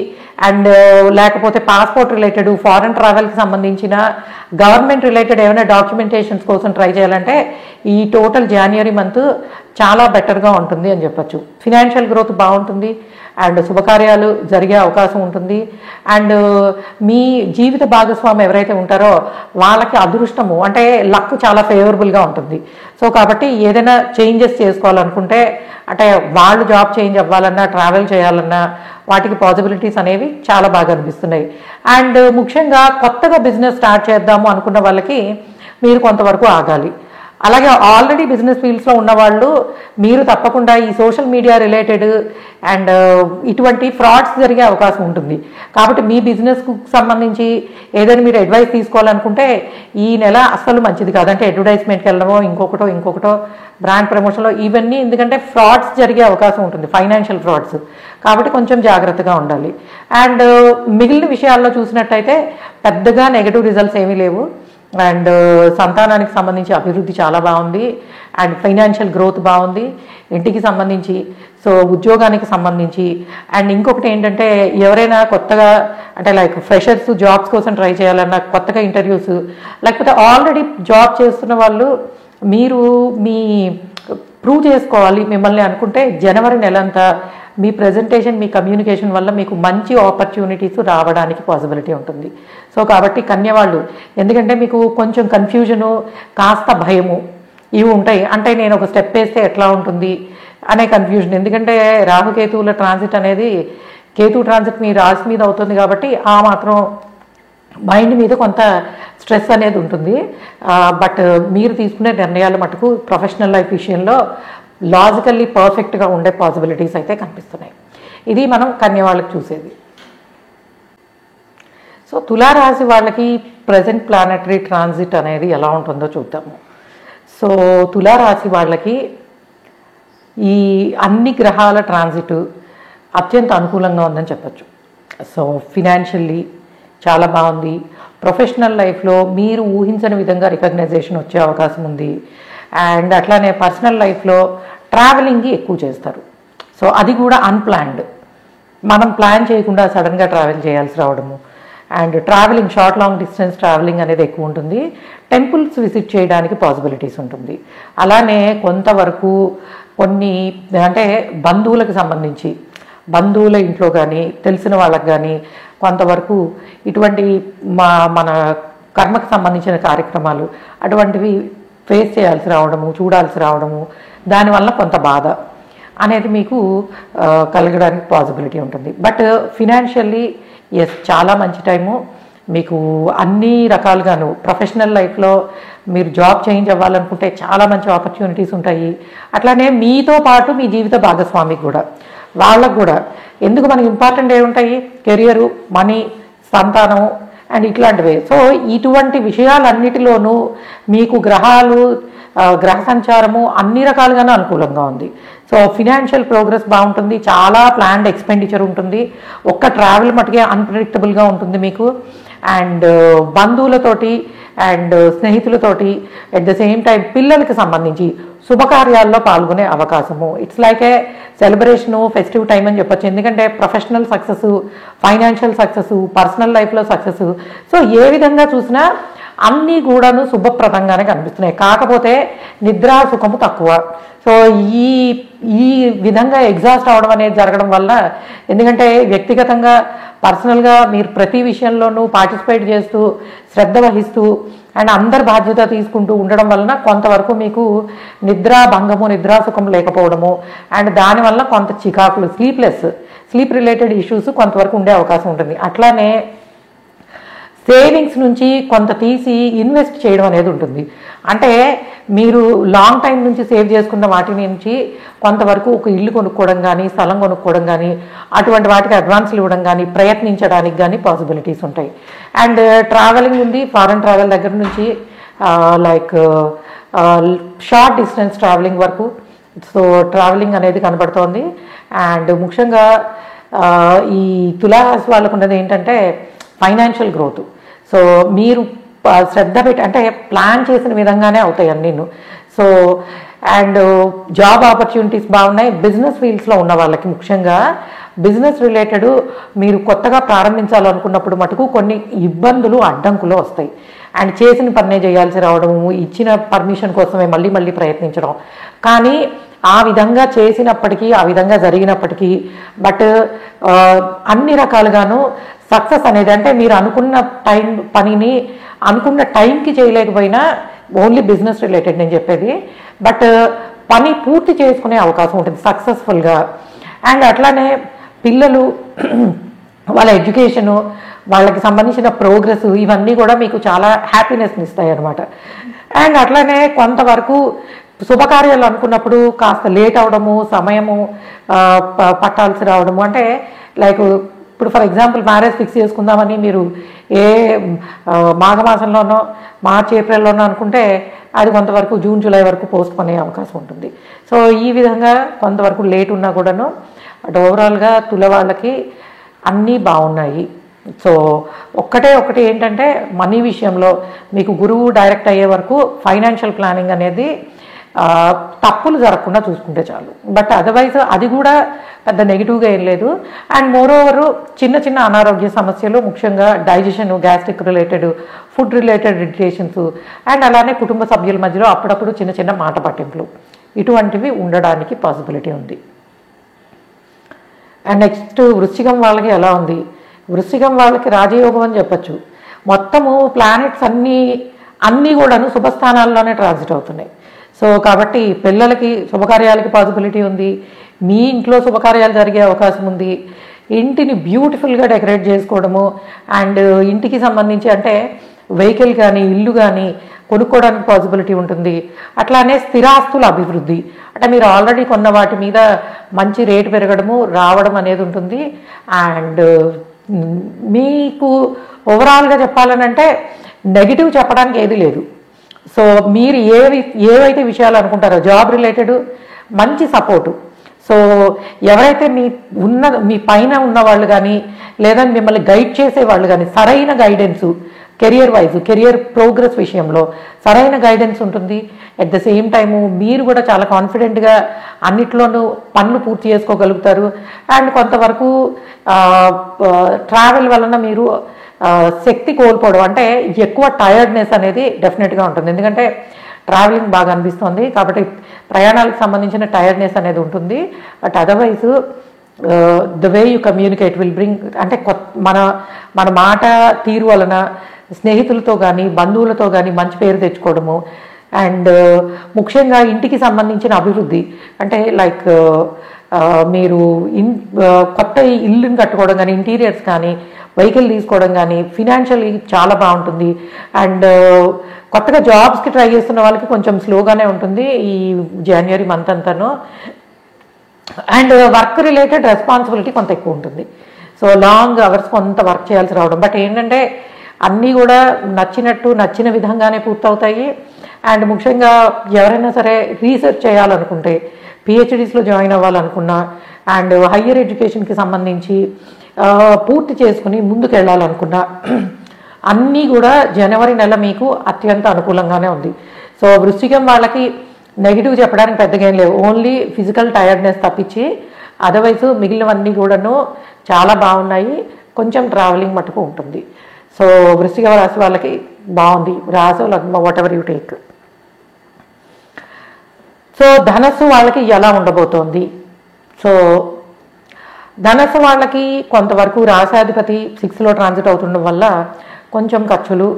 అండ్ లేకపోతే పాస్పోర్ట్ రిలేటెడ్, ఫారెన్ ట్రావెల్కి సంబంధించిన గవర్నమెంట్ రిలేటెడ్ ఏమైనా డాక్యుమెంటేషన్స్ కోసం ట్రై చేయాలంటే ఈ టోటల్ జనవరి మంత్ చాలా బెటర్గా ఉంటుంది అని చెప్పచ్చు. ఫినాన్షియల్ గ్రోత్ బాగుంటుంది అండ్ శుభకార్యాలు జరిగే అవకాశం ఉంటుంది. అండ్ మీ జీవిత భాగస్వామి ఎవరైతే ఉంటారో వాళ్ళకి అదృష్టము అంటే లక్ చాలా ఫేవరబుల్గా ఉంటుంది. సో కాబట్టి ఏదైనా చేంజెస్ చేసుకోవాలనుకుంటే, అంటే వాళ్ళు జాబ్ చేంజ్ అవ్వాలన్నా, ట్రావెల్ చేయాలన్నా వాటికి పాసిబిలిటీస్ అనేవి చాలా బాగా అనిపిస్తున్నాయి. అండ్ ముఖ్యంగా కొత్తగా బిజినెస్ స్టార్ట్ చేద్దాము అనుకున్న వాళ్ళకి మీరు కొంతవరకు ఆగాలి. అలాగే ఆల్రెడీ బిజినెస్ ఫీల్డ్స్లో ఉన్నవాళ్ళు మీరు తప్పకుండా ఈ సోషల్ మీడియా రిలేటెడ్ అండ్ ఇటువంటి ఫ్రాడ్స్ జరిగే అవకాశం ఉంటుంది. కాబట్టి మీ బిజినెస్కు సంబంధించి ఏదైనా మీరు అడ్వైస్ తీసుకోవాలనుకుంటే ఈ నెల అస్సలు మంచిది కాదంటే అడ్వర్టైజ్మెంట్కి వెళ్ళడమో ఇంకొకటో బ్రాండ్ ప్రమోషన్లో ఇవన్నీ, ఎందుకంటే ఫ్రాడ్స్ జరిగే అవకాశం ఉంటుంది, ఫైనాన్షియల్ ఫ్రాడ్స్. కాబట్టి కొంచెం జాగ్రత్తగా ఉండాలి. అండ్ మిగిలిన విషయాల్లో చూసినట్టయితే పెద్దగా నెగటివ్ రిజల్ట్స్ ఏమీ లేవు. అండ్ సంతానానికి సంబంధించి అభివృద్ధి చాలా బాగుంది. అండ్ ఫైనాన్షియల్ గ్రోత్ బాగుంది. ఇంటికి సంబంధించి, సో ఉద్యోగానికి సంబంధించి. అండ్ ఇంకొకటి ఏంటంటే ఎవరైనా కొత్తగా అంటే లైక్ ఫ్రెషర్స్ జాబ్స్ కోసం ట్రై చేయాలన్నా, కొత్తగా ఇంటర్వ్యూస్, లేకపోతే ఆల్రెడీ జాబ్ చేస్తున్న వాళ్ళు మీరు మీ ప్రూవ్ చేసుకోవాలి మిమ్మల్ని అనుకుంటే జనవరి నెలంతా మీ ప్రజెంటేషన్, మీ కమ్యూనికేషన్ వల్ల మీకు మంచి ఆపర్చునిటీస్ రావడానికి పాసిబిలిటీ ఉంటుంది. సో కాబట్టి కన్యవాళ్ళు, ఎందుకంటే మీకు కొంచెం కన్ఫ్యూజను, కాస్త భయము ఇవి ఉంటాయి. అంటే నేను ఒక స్టెప్ వేస్తే ఎట్లా ఉంటుంది అనే కన్ఫ్యూజన్. ఎందుకంటే రాహుకేతువుల ట్రాన్సిట్ అనేది, కేతు ట్రాన్సిట్ మీ రాశి మీద అవుతుంది కాబట్టి ఆ మాత్రం మైండ్ మీద కొంత స్ట్రెస్ అనేది ఉంటుంది. బట్ మీరు తీసుకునే నిర్ణయాలు మటుకు ప్రొఫెషనల్ లైఫ్ విషయంలో లాజికల్లీ పర్ఫెక్ట్గా ఉండే పాసిబిలిటీస్ అయితే కనిపిస్తున్నాయి. ఇది మనం కన్య వాళ్ళకి చూసేది. సో తులారాశి వాళ్ళకి ప్రజెంట్ ప్లానెటరీ ట్రాన్సిట్ అనేది ఎలా ఉంటుందో చూద్దాము. సో తులారాశి వాళ్ళకి ఈ అన్ని గ్రహాల ట్రాన్సిట్ అత్యంత అనుకూలంగా ఉందని చెప్పచ్చు. సో ఫినాన్షియల్లీ చాలా బాగుంది. ప్రొఫెషనల్ లైఫ్లో మీరు ఊహించని విధంగా రికగ్నైజేషన్ వచ్చే అవకాశం ఉంది. అండ్ అట్లానే పర్సనల్ లైఫ్లో ట్రావెలింగ్కి ఎక్కువ చేస్తారు. సో అది కూడా అన్ప్లాన్డ్, మనం ప్లాన్ చేయకుండా సడన్గా ట్రావెల్ చేయాల్సి రావడము. And travelling, short long distance travelling అనేది ఎక్కువ ఉంటుంది. టెంపుల్స్ విజిట్ చేయడానికి పాసిబిలిటీస్ ఉంటుంది. అలానే కొంతవరకు కొన్ని అంటే బంధువులకు సంబంధించి, బంధువుల ఇంట్లో కానీ తెలిసిన వాళ్ళకి కానీ కొంతవరకు ఇటువంటి మన కర్మకు సంబంధించిన కార్యక్రమాలు అటువంటివి ఫేస్ చేయాల్సి రావడము, చూడాల్సి రావడము, దానివల్ల కొంత బాధ అనేది మీకు కలగడానికి పాసిబిలిటీ ఉంటుంది. బట్ ఫినాన్షియల్లీ ఎస్ చాలా మంచి టైము. మీకు అన్ని రకాలుగాను ప్రొఫెషనల్ లైఫ్లో మీరు జాబ్ చేంజ్ అవ్వాలనుకుంటే చాలా మంచి ఆపర్చునిటీస్ ఉంటాయి. అట్లానే మీతో పాటు మీ జీవిత భాగస్వామికి కూడా, వాళ్ళకు కూడా. ఎందుకు మనకి ఇంపార్టెంట్ ఏముంటాయి? కెరియరు, మనీ, సంతానం అండ్ ఇట్లాంటివే. సో ఇటువంటి విషయాలన్నిటిలోనూ మీకు గ్రహాలు, గ్రహ సంచారము అన్ని రకాలుగానే అనుకూలంగా ఉంది. సో ఫినాన్షియల్ ప్రోగ్రెస్ బాగుంటుంది. చాలా ప్లాన్డ్ ఎక్స్పెండిచర్ ఉంటుంది. ఒక్క ట్రావెల్ మటుకే అన్ప్రెడిక్టబుల్గా ఉంటుంది మీకు. అండ్ బంధువులతోటి అండ్ స్నేహితులతోటి అట్ ద సేమ్ టైం పిల్లలకి సంబంధించి శుభకార్యాల్లో పాల్గొనే అవకాశము. It's like a celebration, festive time అని చెప్పొచ్చు. ఎందుకంటే professional success, financial success, personal లైఫ్లో సక్సెస్, సో ఏ విధంగా చూసినా అన్నీ కూడాను శుభప్రదంగానే కనిపిస్తున్నాయి. కాకపోతే నిద్రా సుఖము తక్కువ. సో ఈ విధంగా ఎగ్జాస్ట్ అవడం అనేది జరగడం వల్ల, ఎందుకంటే వ్యక్తిగతంగా పర్సనల్గా మీరు ప్రతి విషయంలోనూ పార్టిసిపేట్ చేస్తూ శ్రద్ధ వహిస్తూ అండ్ అందరు బాధ్యత తీసుకుంటూ ఉండడం వలన కొంతవరకు మీకు నిద్రా భంగము, నిద్రాసుఖం లేకపోవడము, అండ్ దానివల్ల కొంత చికాకులు, స్లీప్ రిలేటెడ్ ఇష్యూస్ కొంతవరకు ఉండే అవకాశం ఉంటుంది. అట్లానే సేవింగ్స్ నుంచి కొంత తీసి ఇన్వెస్ట్ చేయడం అనేది ఉంటుంది. అంటే మీరు లాంగ్ టైం నుంచి సేవ్ చేసుకున్న వాటి నుంచి కొంతవరకు ఒక ఇల్లు కొనుక్కోవడం కానీ, స్థలం కొనుక్కోవడం కానీ, అటువంటి వాటికి అడ్వాన్స్లు ఇవ్వడం కానీ, ప్రయత్నించడానికి కానీ పాసిబిలిటీస్ ఉంటాయి. అండ్ ట్రావెలింగ్ ఉంది, ఫారెన్ ట్రావెల్ దగ్గర నుంచి లైక్ షార్ట్ డిస్టెన్స్ ట్రావెలింగ్ వరకు. సో ట్రావెలింగ్ అనేది కనబడుతోంది. అండ్ ముఖ్యంగా ఈ తులారాశి వాళ్ళకు ఉన్నది ఏంటంటే ఫైనాన్షియల్ గ్రోత్. సో మీరు శ్రద్ధ పెట్టి అంటే ప్లాన్ చేసిన విధంగానే అవుతాయి అన్నీను. సో అండ్ జాబ్ ఆపర్చునిటీస్ బాగున్నాయి. బిజినెస్ ఫీల్డ్స్లో ఉన్న వాళ్ళకి ముఖ్యంగా బిజినెస్ రిలేటెడ్ మీరు కొత్తగా ప్రారంభించాలనుకున్నప్పుడు మటుకు కొన్ని ఇబ్బందులు, అడ్డంకులు వస్తాయి. అండ్ చేసిన పనే చేయాల్సి రావడము, ఇచ్చిన పర్మిషన్ కోసమే మళ్ళీ మళ్ళీ ప్రయత్నించడం. కానీ ఆ విధంగా చేసినప్పటికీ, ఆ విధంగా జరిగినప్పటికీ బట్ అన్ని రకాలుగాను సక్సెస్ అనేది, అంటే మీరు అనుకున్న పనిని అనుకున్న టైంకి చేయలేకపోయినా, ఓన్లీ బిజినెస్ రిలేటెడ్ నేను చెప్పేది, బట్ పని పూర్తి చేసుకునే అవకాశం ఉంటుంది సక్సెస్ఫుల్గా. అండ్ అట్లానే పిల్లలు వాళ్ళ ఎడ్యుకేషను, వాళ్ళకి సంబంధించిన ప్రోగ్రెస్, ఇవన్నీ కూడా మీకు చాలా హ్యాపీనెస్ని ఇస్తాయి అన్నమాట. అండ్ అట్లానే కొంతవరకు శుభకార్యాలు అనుకున్నప్పుడు కాస్త లేట్ అవడము, సమయము పట్టాల్సి రావడము. అంటే లైక్ ఇప్పుడు ఫర్ ఎగ్జాంపుల్ మ్యారేజ్ ఫిక్స్ చేసుకుందామని మీరు మాఘమాసంలోనో మార్చ్ ఏప్రిల్లోనో అనుకుంటే అది కొంతవరకు జూన్ జూలై వరకు పోస్ట్ పోనే అవకాశం ఉంటుంది. సో ఈ విధంగా కొంతవరకు లేట్ ఉన్నా కూడాను అటు ఓవరాల్గా తుల వాళ్ళకి అన్నీ బాగున్నాయి. సో ఒకటి ఏంటంటే మనీ విషయంలో మీకు గురువు డైరెక్ట్ అయ్యే వరకు ఫైనాన్షియల్ ప్లానింగ్ అనేది తప్పులు జరగకుండా చూసుకుంటే చాలు. బట్ అదర్వైజ్ అది కూడా పెద్ద నెగిటివ్గా ఏం లేదు. అండ్ మోరోవరు చిన్న చిన్న అనారోగ్య సమస్యలు, ముఖ్యంగా digestion, gastric related, food related irritations, and అలానే కుటుంబ సభ్యుల మధ్యలో అప్పుడప్పుడు చిన్న చిన్న మాట పట్టింపులు, ఇటువంటివి ఉండడానికి పాసిబిలిటీ ఉంది. అండ్ నెక్స్ట్ వృశ్చికం వాళ్ళకి ఎలా ఉంది? వృశ్చికం వాళ్ళకి రాజయోగం అని చెప్పచ్చు. మొత్తము ప్లానెట్స్ అన్నీ కూడాను శుభస్థానాల్లోనే ట్రాన్సిట్ అవుతున్నాయి. సో కాబట్టి పిల్లలకి శుభకార్యాలకి పాసిబిలిటీ ఉంది, మీ ఇంట్లో శుభకార్యాలు జరిగే అవకాశం ఉంది. ఇంటిని బ్యూటిఫుల్గా డెకరేట్ చేసుకోవడము, అండ్ ఇంటికి సంబంధించి అంటే వెహికల్ కానీ, ఇల్లు కానీ కొనుక్కోవడానికి పాసిబిలిటీ ఉంటుంది. అట్లానే స్థిరాస్తుల అభివృద్ధి, అంటే మీరు ఆల్రెడీ కొన్న వాటి మీద మంచి రేటు పెరగడము, రావడం అనేది ఉంటుంది. అండ్ మీకు ఓవరాల్గా చెప్పాలనంటే నెగిటివ్ చెప్పడానికి ఏది లేదు. సో మీరు ఏవైతే విషయాలు అనుకుంటారో జాబ్ రిలేటెడ్ మంచి సపోర్టు. సో ఎవరైతే మీ పైన ఉన్న వాళ్ళు కానీ, లేదా మిమ్మల్ని గైడ్ చేసే వాళ్ళు కానీ, సరైన గైడెన్సు కెరియర్ ప్రోగ్రెస్ విషయంలో సరైన గైడెన్స్ ఉంటుంది. అట్ ద సేమ్ టైము మీరు కూడా చాలా కాన్ఫిడెంట్గా అన్నిట్లోనూ పనులు పూర్తి చేసుకోగలుగుతారు. అండ్ కొంతవరకు ట్రావెల్ వలన మీరు శక్తి కోల్పోవడం, అంటే ఎక్కువ టైర్డ్నెస్ అనేది డెఫినెట్గా ఉంటుంది. ఎందుకంటే ట్రావెలింగ్ బాగా అనిపిస్తుంది కాబట్టి ప్రయాణాలకు సంబంధించిన టైర్డ్నెస్ అనేది ఉంటుంది. But otherwise the way you communicate will bring, అంటే మన మాట తీరు వలన స్నేహితులతో కానీ, బంధువులతో కానీ మంచి పేరు తెచ్చుకోవడము. అండ్ ముఖ్యంగా ఇంటికి సంబంధించిన అభివృద్ధి, అంటే లైక్ మీరు కొత్త ఇల్లుని కట్టుకోవడం కానీ, ఇంటీరియర్స్ కానీ, వెహికల్ తీసుకోవడం కానీ, ఫినాన్షియల్లీ చాలా బాగుంటుంది. అండ్ కొత్తగా జాబ్స్కి ట్రై చేస్తున్న వాళ్ళకి కొంచెం స్లోగానే ఉంటుంది ఈ జనవరి మంత్ అంతాను. అండ్ వర్క్ రిలేటెడ్ రెస్పాన్సిబిలిటీ కొంత ఎక్కువ ఉంటుంది. సో లాంగ్ అవర్స్ కొంత వర్క్ చేయాల్సి రావడం. బట్ ఏంటంటే అన్నీ కూడా నచ్చిన విధంగానే పూర్తవుతాయి. అండ్ ముఖ్యంగా ఎవరైనా సరే రీసెర్చ్ చేయాలనుకుంటే, పిహెచ్డీస్లో జాయిన్ అవ్వాలనుకున్నా, అండ్ హయ్యర్ ఎడ్యుకేషన్కి సంబంధించి పూర్తి చేసుకుని ముందుకు వెళ్ళాలనుకున్నా, అన్నీ కూడా జనవరి నెల మీకు అత్యంత అనుకూలంగానే ఉంది. సో వృశ్చికం వాళ్ళకి నెగిటివ్ చెప్పడానికి పెద్దగా ఏం లేవు, ఓన్లీ ఫిజికల్ టైర్డ్నెస్ తప్పించి అదర్వైజ్ మిగిలినవన్నీ కూడాను చాలా బాగున్నాయి. కొంచెం ట్రావెలింగ్ మటుకు ఉంటుంది. సో వృశ్చిక రాశి వాళ్ళకి బాగుంది. రాశి what ever you take. So ధనస్సు వాళ్ళకి ఎలా ఉండబోతోంది? సో ధనస్సు వాళ్ళకి కొంతవరకు రాశాధిపతి 6లో ట్రాన్సిట్ అవుతుండడం వల్ల కొంచెం ఖర్చులు,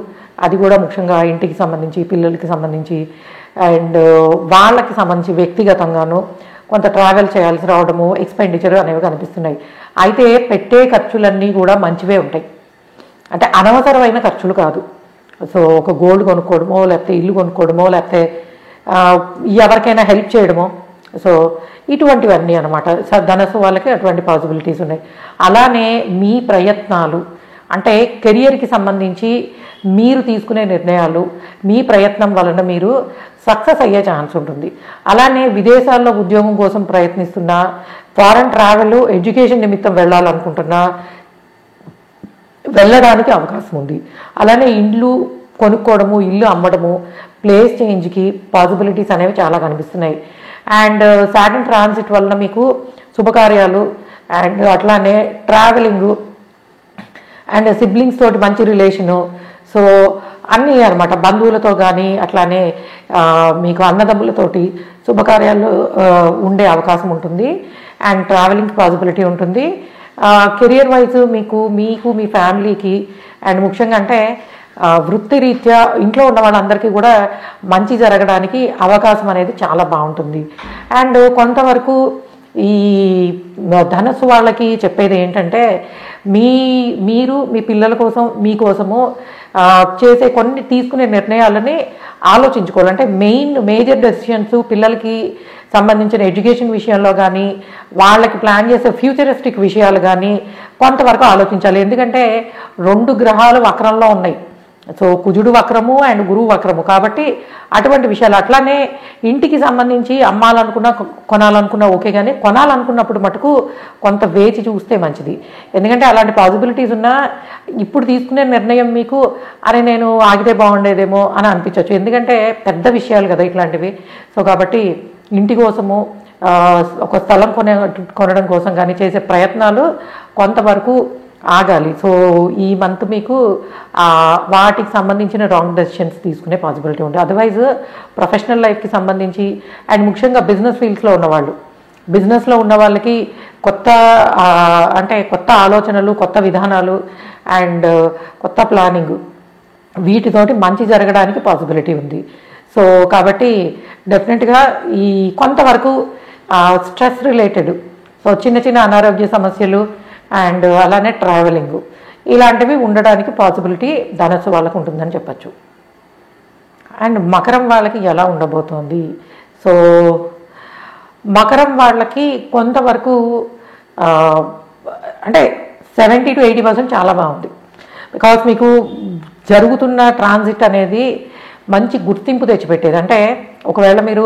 అది కూడా ముఖ్యంగా ఇంటికి సంబంధించి, పిల్లలకి సంబంధించి అండ్ వాళ్ళకి సంబంధించి వ్యక్తిగతంగాను కొంత ట్రావెల్ చేయాల్సి రావడము, ఎక్స్పెండిచర్ అనేవి కనిపిస్తున్నాయి. అయితే పెట్టే ఖర్చులన్నీ కూడా మంచివే ఉంటాయి, అంటే అనవసరమైన ఖర్చులు కాదు. సో ఒక గోల్డ్ కొనుక్కోవడమో, లేకపోతే ఇల్లు కొనుక్కోవడమో, లేకపోతే ఎవరికైనా హెల్ప్ చేయడమో, సో ఇటువంటివన్నీ అనమాట. ధనస్సు వాళ్ళకి అటువంటి పాసిబిలిటీస్ ఉన్నాయి. అలానే మీ ప్రయత్నాలు అంటే కెరియర్కి సంబంధించి మీరు తీసుకునే నిర్ణయాలు, మీ ప్రయత్నం వలన మీరు సక్సెస్ అయ్యే ఛాన్స్ ఉంటుంది. అలానే విదేశాల్లో ఉద్యోగం కోసం ప్రయత్నిస్తున్నా, ఫారెన్ ట్రావెల్, ఎడ్యుకేషన్ నిమిత్తం వెళ్ళాలనుకుంటున్నా వెళ్ళడానికి అవకాశం ఉంది. అలానే ఇల్లు కొనుక్కోవడము, ఇల్లు అమ్మడము, ప్లేస్ చేంజ్కి పాసిబిలిటీస్ అనేవి చాలా కనిపిస్తున్నాయి. అండ్ సాటర్న్ ట్రాన్సిట్ వలన మీకు శుభకార్యాలు అండ్ అట్లానే ట్రావెలింగు అండ్ సిబ్లింగ్స్ తోటి మంచి రిలేషను, సో అన్నీ అనమాట. బంధువులతో కానీ అట్లానే మీకు అన్నదమ్ములతోటి శుభకార్యాలు ఉండే అవకాశం ఉంటుంది. అండ్ ట్రావెలింగ్ పాసిబిలిటీ ఉంటుంది. కెరియర్ వైజ్ మీకు మీ ఫ్యామిలీకి అండ్ ముఖ్యంగా అంటే వృత్తిరీత్యా ఇంట్లో ఉన్న వాళ్ళందరికీ కూడా మంచి జరగడానికి అవకాశం అనేది చాలా బాగుంటుంది. అండ్ కొంతవరకు ఈ ధనస్సు వాళ్ళకి చెప్పేది ఏంటంటే మీరు మీ పిల్లల కోసం, మీకోసము చేసే కొన్ని తీసుకునే నిర్ణయాలని ఆలోచించుకోవాలి. అంటే మేజర్ డెసిషన్స్ పిల్లలకి సంబంధించిన ఎడ్యుకేషన్ విషయంలో కానీ, వాళ్ళకి ప్లాన్ చేసే ఫ్యూచరిస్టిక్ విషయాలు కానీ కొంతవరకు ఆలోచించాలి. ఎందుకంటే 2 గ్రహాలు వక్రంలో ఉన్నాయి. సో కుజుడు వక్రము అండ్ గురువు వక్రము, కాబట్టి అటువంటి విషయాలు. అట్లానే ఇంటికి సంబంధించి అమ్మాలనుకున్నా కొనాలనుకున్నా ఓకే, కానీ కొనాలనుకున్నప్పుడు మటుకు కొంత వేచి చూస్తే మంచిది. ఎందుకంటే అలాంటి పాసిబిలిటీస్ ఉన్నా ఇప్పుడు తీసుకునే నిర్ణయం మీకు అరే నేను ఆగితే బాగుండేదేమో అని అనిపించవచ్చు. ఎందుకంటే పెద్ద విషయాలు కదా ఇట్లాంటివి. సో కాబట్టి ఇంటి కోసము ఒక స్థలం కొనడం కోసం కానీ చేసే ప్రయత్నాలు కొంతవరకు ఆగాలి. సో ఈ మంత్ మీకు వాటికి సంబంధించిన రాంగ్ డెసిషన్స్ తీసుకునే పాసిబిలిటీ ఉంటుంది. అదర్వైజ్ ప్రొఫెషనల్ లైఫ్కి సంబంధించి అండ్ ముఖ్యంగా బిజినెస్ ఫీల్డ్స్లో ఉన్నవాళ్ళు, బిజినెస్లో ఉన్న వాళ్ళకి కొత్త ఆలోచనలు, కొత్త విధానాలు అండ్ కొత్త ప్లానింగ్, వీటితోటి మంచి జరగడానికి పాసిబిలిటీ ఉంది. సో కాబట్టి డెఫినెట్గా ఈ కొంతవరకు స్ట్రెస్ రిలేటెడ్, సో చిన్న అనారోగ్య సమస్యలు అండ్ అలానే ట్రావెలింగ్ ఇలాంటివి ఉండడానికి పాసిబిలిటీ ధనస్సు వాళ్ళకు ఉంటుందని చెప్పచ్చు. అండ్ మకరం వాళ్ళకి ఎలా ఉండబోతోంది? సో మకరం వాళ్ళకి కొంతవరకు అంటే 70 to 80% చాలా బాగుంది. బికాస్ మీకు జరుగుతున్న ట్రాన్సిట్ అనేది మంచి గుర్తింపు తెచ్చిపెట్టేది. అంటే ఒకవేళ మీరు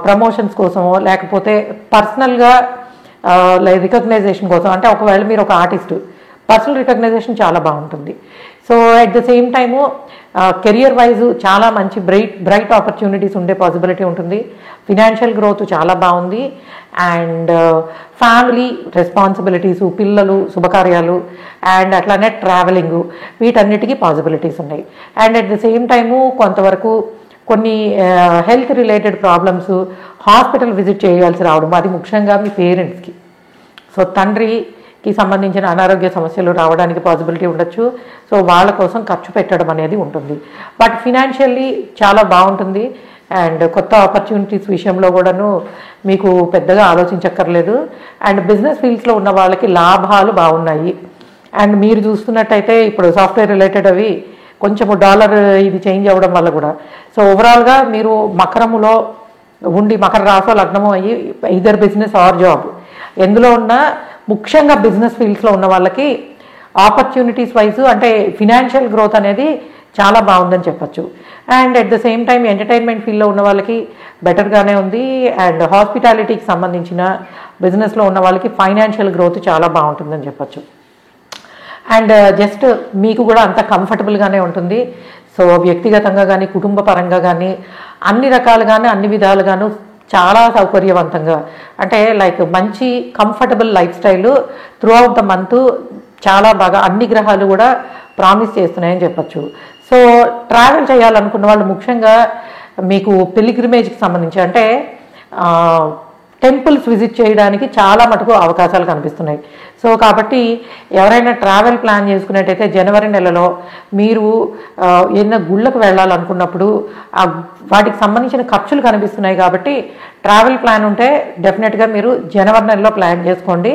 ప్రమోషన్స్ కోసమో లేకపోతే పర్సనల్గా రికగ్నైజేషన్ కోసం, అంటే ఒకవేళ మీరు ఒక ఆర్టిస్టు, పర్సనల్ రికగ్నైజేషన్ చాలా బాగుంటుంది. So at the same time career wise చాలా మంచి బ్రైట్ ఆపర్చునిటీస్ ఉండే పాసిబిలిటీ ఉంటుంది. ఫినాన్షియల్ గ్రోత్ చాలా బాగుంది. అండ్ ఫ్యామిలీ రెస్పాన్సిబిలిటీసు, పిల్లలు, శుభకార్యాలు అండ్ అట్లానే ట్రావెలింగు, వీటన్నిటికీ పాసిబిలిటీస్ ఉన్నాయి. And at the same time కొంతవరకు కొన్ని health related problems, hospital visit చేయాల్సి రావడం, అది ముఖ్యంగా మీ పేరెంట్స్కి, సో తండ్రికి సంబంధించిన అనారోగ్య సమస్యలు రావడానికి పాసిబిలిటీ ఉండొచ్చు. సో వాళ్ళ కోసం ఖర్చు పెట్టడం అనేది ఉంటుంది. బట్ ఫినాన్షియల్లీ చాలా బాగుంటుంది. అండ్ కొత్త ఆపర్చునిటీస్ విషయంలో కూడాను మీకు పెద్దగా ఆలోచించక్కర్లేదు. అండ్ బిజినెస్ ఫీల్డ్స్లో ఉన్న వాళ్ళకి లాభాలు బాగున్నాయి. అండ్ మీరు చూస్తున్నట్టయితే ఇప్పుడు సాఫ్ట్వేర్ రిలేటెడ్ అవి కొంచెము డాలర్ ఇది చేంజ్ అవ్వడం వల్ల కూడా, సో ఓవరాల్గా మీరు మకరములో ఉండి, మకర రాశో లగ్నము అయ్యి ఇదర్ బిజినెస్ ఆర్ జాబ్ ఎందులో ఉన్నా ముఖ్యంగా బిజినెస్ ఫీల్డ్స్లో ఉన్న వాళ్ళకి ఆపర్చునిటీస్ వైజ్ అంటే ఫినాన్షియల్ గ్రోత్ అనేది చాలా బాగుందని చెప్పచ్చు. And at the same time entertainment ఫీల్డ్లో ఉన్న వాళ్ళకి బెటర్గానే ఉంది. అండ్ హాస్పిటాలిటీకి సంబంధించిన బిజినెస్లో ఉన్న వాళ్ళకి ఫైనాన్షియల్ గ్రోత్ చాలా బాగుంటుందని చెప్పచ్చు. అండ్ జస్ట్ మీకు కూడా అంత కంఫర్టబుల్గానే ఉంటుంది. సో వ్యక్తిగతంగా కానీ, కుటుంబ పరంగా కానీ, అన్ని రకాలుగానే, అన్ని విధాలుగాను చాలా సౌకర్యవంతంగా, అంటే లైక్ మంచి comfortable life style through out the month చాలా బాగా అన్ని గ్రహాలు కూడా ప్రామిస్ చేస్తున్నాయని చెప్పచ్చు. సో ట్రావెల్ చేయాలనుకున్న వాళ్ళు ముఖ్యంగా మీకు పిలిగ్రిమేజ్కి సంబంధించి, అంటే టెంపుల్స్ విజిట్ చేయడానికి చాలా మటుకు అవకాశాలు కనిపిస్తున్నాయి. సో కాబట్టి ఎవరైనా ట్రావెల్ ప్లాన్ చేసుకున్నట్టయితే జనవరి నెలలో మీరు ఏదైనా గుళ్ళకు వెళ్ళాలనుకున్నప్పుడు వాటికి సంబంధించిన ఖర్చులు కనిపిస్తున్నాయి. కాబట్టి ట్రావెల్ ప్లాన్ ఉంటే డెఫినెట్గా మీరు జనవరి నెలలో ప్లాన్ చేసుకోండి.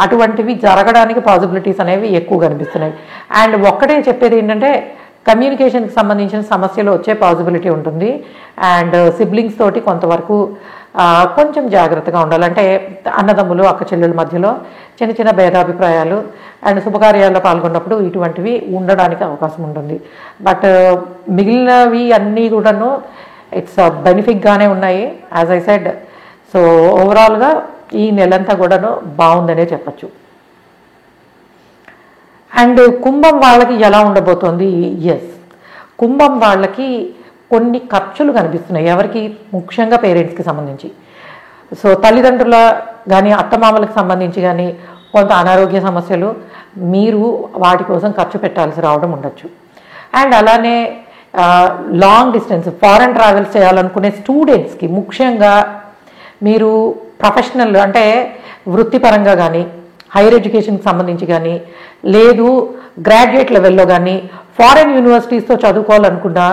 అటువంటివి జరగడానికి పాసిబిలిటీస్ అనేవి ఎక్కువ కనిపిస్తున్నాయి. అండ్ ఒక్కటే చెప్పేది ఏంటంటే కమ్యూనికేషన్కి సంబంధించిన సమస్యలు వచ్చే పాసిబిలిటీ ఉంటుంది. అండ్ సిబ్లింగ్స్ తోటి కొంతవరకు కొంచెం జాగ్రత్తగా ఉండాలి. అంటే అన్నదమ్ములు అక్క చెల్లెల మధ్యలో చిన్న చిన్న భేదాభిప్రాయాలు అండ్ శుభకార్యాల్లో పాల్గొన్నప్పుడు ఇటువంటివి ఉండడానికి అవకాశం ఉంటుంది. బట్ మిగిలినవి అన్నీ కూడాను ఇట్స్ బెనిఫిట్గానే ఉన్నాయి యాజ్ ఐ సెడ్. సో ఓవరాల్గా ఈ నెలంతా కూడాను బాగుందనే చెప్పచ్చు. అండ్ కుంభం వాళ్ళకి ఎలా ఉండబోతోంది? ఎస్, కుంభం వాళ్ళకి కొన్ని ఖర్చులు కనిపిస్తున్నాయి. ఎవరికి? ముఖ్యంగా పేరెంట్స్కి సంబంధించి. సో తల్లిదండ్రుల కానీ అత్తమామలకు సంబంధించి కానీ కొంత అనారోగ్య సమస్యలు మీరు వాటి కోసం ఖర్చు పెట్టాల్సి రావడం ఉండొచ్చు. అండ్ అలానే లాంగ్ డిస్టెన్స్ ఫారెన్ ట్రావెల్స్ చేయాలనుకునే స్టూడెంట్స్కి ముఖ్యంగా మీరు ప్రొఫెషనల్ అంటే వృత్తిపరంగా కానీ హైయర్ ఎడ్యుకేషన్కి సంబంధించి కానీ లేదు గ్రాడ్యుయేట్ లెవెల్లో కానీ ఫారెన్ యూనివర్సిటీస్తో చదువుకోవాలనుకున్నా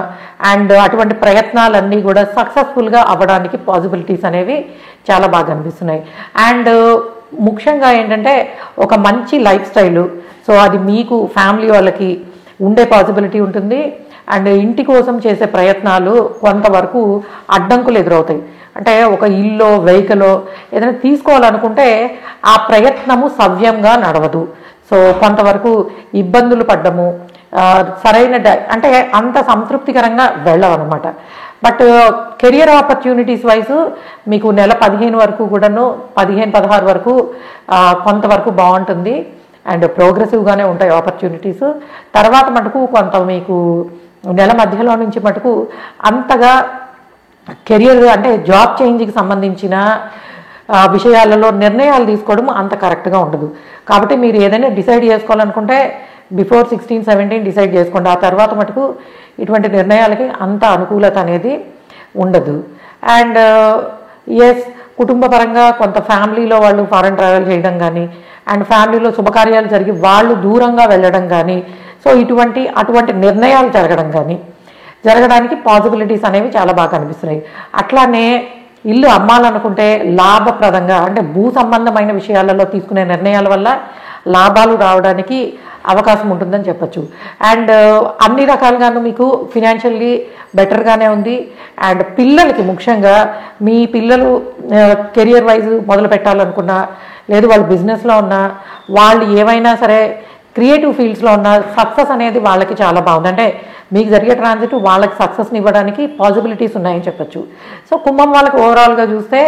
అండ్ అటువంటి ప్రయత్నాలన్నీ కూడా సక్సెస్ఫుల్గా అవ్వడానికి పాసిబిలిటీస్ అనేవి చాలా బాగా అనిపిస్తున్నాయి. అండ్ ముఖ్యంగా ఏంటంటే ఒక మంచి లైఫ్ స్టైలు, సో అది మీకు ఫ్యామిలీ వాళ్ళకి ఉండే పాసిబిలిటీ ఉంటుంది. అండ్ ఇంటి కోసం చేసే ప్రయత్నాలు కొంతవరకు అడ్డంకులు ఎదురవుతాయి. అంటే ఒక ఇల్లు వెహికల్ ఏదైనా తీసుకోవాలనుకుంటే ఆ ప్రయత్నము సవ్యంగా నడవదు. సో కొంతవరకు ఇబ్బందులు పడ్డము, సరైన అంటే అంత సంతృప్తికరంగా వెళ్ళవన్నమాట. బట్ కెరియర్ ఆపర్చునిటీస్ వైజ్ మీకు నెల 15 వరకు కూడాను 15-16 వరకు కొంతవరకు బాగుంటుంది అండ్ ప్రోగ్రెసివ్గానే ఉంటాయి ఆపర్చునిటీస్. తర్వాత మటుకు కొంత మీకు నెల మధ్యలో నుంచి మటుకు అంతగా కెరియర్ అంటే జాబ్ చేంజ్కి సంబంధించిన విషయాలలో నిర్ణయాలు తీసుకోవడం అంత కరెక్ట్గా ఉండదు. కాబట్టి మీరు ఏదైనా డిసైడ్ చేసుకోవాలనుకుంటే బిఫోర్ 16-17 డిసైడ్ చేసుకోండి. ఆ తర్వాత మటుకు ఇటువంటి నిర్ణయాలకి అంత అనుకూలత అనేది ఉండదు. అండ్ ఎస్, కుటుంబ పరంగా కొంత ఫ్యామిలీలో వాళ్ళు ఫారెన్ ట్రావెల్ చేయడం కానీ అండ్ ఫ్యామిలీలో శుభకార్యాలు జరిగి వాళ్ళు దూరంగా వెళ్ళడం కానీ సో అటువంటి నిర్ణయాలు జరగడానికి పాసిబిలిటీస్ అనేవి చాలా బాగా కనిపిస్తున్నాయి. అట్లానే ఇల్లు అమ్మాలనుకుంటే లాభప్రదంగా అంటే భూ సంబంధమైన విషయాలలో తీసుకునే నిర్ణయాల వల్ల లాభాలు రావడానికి అవకాశం ఉంటుందని చెప్పచ్చు. అండ్ అన్ని రకాలుగాను మీకు ఫినాన్షియల్లీ బెటర్గానే ఉంది. అండ్ పిల్లలకి ముఖ్యంగా మీ పిల్లలు కెరియర్ వైజ్ మొదలు పెట్టాలనుకున్నా లేదు వాళ్ళు బిజినెస్లో ఉన్నా వాళ్ళు ఏవైనా సరే క్రియేటివ్ ఫీల్డ్స్లో ఉన్న సక్సెస్ అనేది వాళ్ళకి చాలా బాగుంది. అంటే మీకు జరిగే ట్రాన్సిట్ వాళ్ళకి సక్సెస్ని ఇవ్వడానికి పాసిబిలిటీస్ ఉన్నాయని చెప్పచ్చు. సో కుంభం వాళ్ళకి ఓవరాల్గా చూస్తే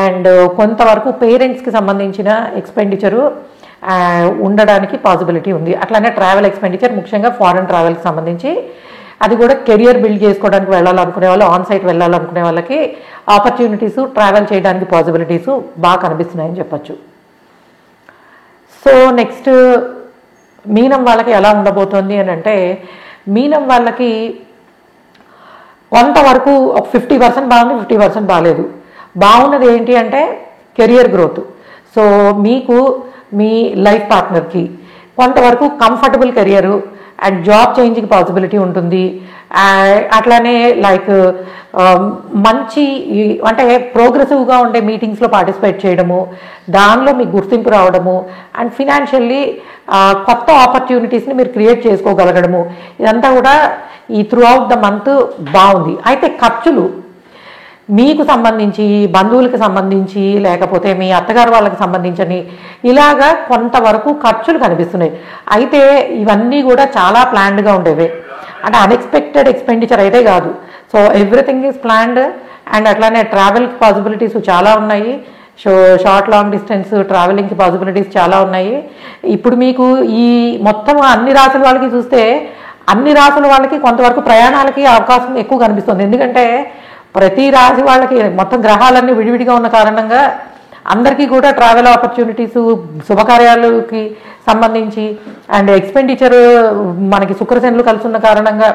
అండ్ కొంతవరకు పేరెంట్స్కి సంబంధించిన ఎక్స్పెండిచరు ఉండడానికి పాసిబిలిటీ ఉంది. అట్లానే ట్రావెల్ ఎక్స్పెండిచర్ ముఖ్యంగా ఫారెన్ ట్రావెల్కి సంబంధించి అది కూడా కెరియర్ బిల్డ్ చేసుకోవడానికి వెళ్ళాలనుకునే వాళ్ళు ఆన్ సైట్ వెళ్ళాలనుకునే వాళ్ళకి ఆపర్చునిటీసు ట్రావెల్ చేయడానికి పాసిబిలిటీసు బాగా కనిపిస్తున్నాయని చెప్పచ్చు. సో నెక్స్ట్ మీనం వాళ్ళకి ఎలా ఉండబోతోంది అని అంటే మీనం వాళ్ళకి కొంతవరకు ఒక 50% బాగుంది, 50% బాగాలేదు. బాగున్నది ఏంటి అంటే కెరియర్ గ్రోత్. సో మీకు మీ లైఫ్ పార్ట్నర్కి కొంతవరకు కంఫర్టబుల్ కెరియరు అండ్ జాబ్ చేంజ్కి పాసిబిలిటీ ఉంటుంది. అట్లానే లైక్ మంచి అంటే ప్రోగ్రెసివ్గా ఉండే మీటింగ్స్లో పార్టిసిపేట్ చేయడము, దానిలో మీకు గుర్తింపు రావడము అండ్ ఫినాన్షియల్లీ కొత్త ఆపర్చునిటీస్ని మీరు క్రియేట్ చేసుకోగలగడము, ఇదంతా కూడా ఈ త్రూ అవుట్ ద మంత్ బాగుంది. అయితే ఖర్చులు మీకు సంబంధించి బంధువులకు సంబంధించి లేకపోతే మీ అత్తగారు వాళ్ళకి సంబంధించని ఇలాగా కొంతవరకు ఖర్చులు కనిపిస్తున్నాయి. అయితే ఇవన్నీ కూడా చాలా ప్లాన్డ్గా ఉండేవే, అంటే అన్ఎక్స్పెక్టెడ్ ఎక్స్పెండిచర్ అయితే కాదు. So everything is planned. And అట్లానే ట్రావెల్కి పాసిబిలిటీస్ చాలా ఉన్నాయి. షార్ట్ లాంగ్ డిస్టెన్స్ ట్రావెలింగ్కి పాసిబిలిటీస్ చాలా ఉన్నాయి. ఇప్పుడు మీకు ఈ మొత్తం అన్ని రాసుల వాళ్ళకి చూస్తే అన్ని రాసుల వాళ్ళకి కొంతవరకు ప్రయాణాలకి అవకాశం ఎక్కువ కనిపిస్తుంది. ఎందుకంటే ప్రతి రాశి వాళ్ళకి మొత్తం గ్రహాలన్నీ విడివిడిగా ఉన్న కారణంగా అందరికీ కూడా ట్రావెల్ ఆపర్చునిటీసు శుభకార్యాలకి సంబంధించి అండ్ ఎక్స్పెండిచర్ మనకి శుక్రశనులు కలిసి ఉన్న కారణంగా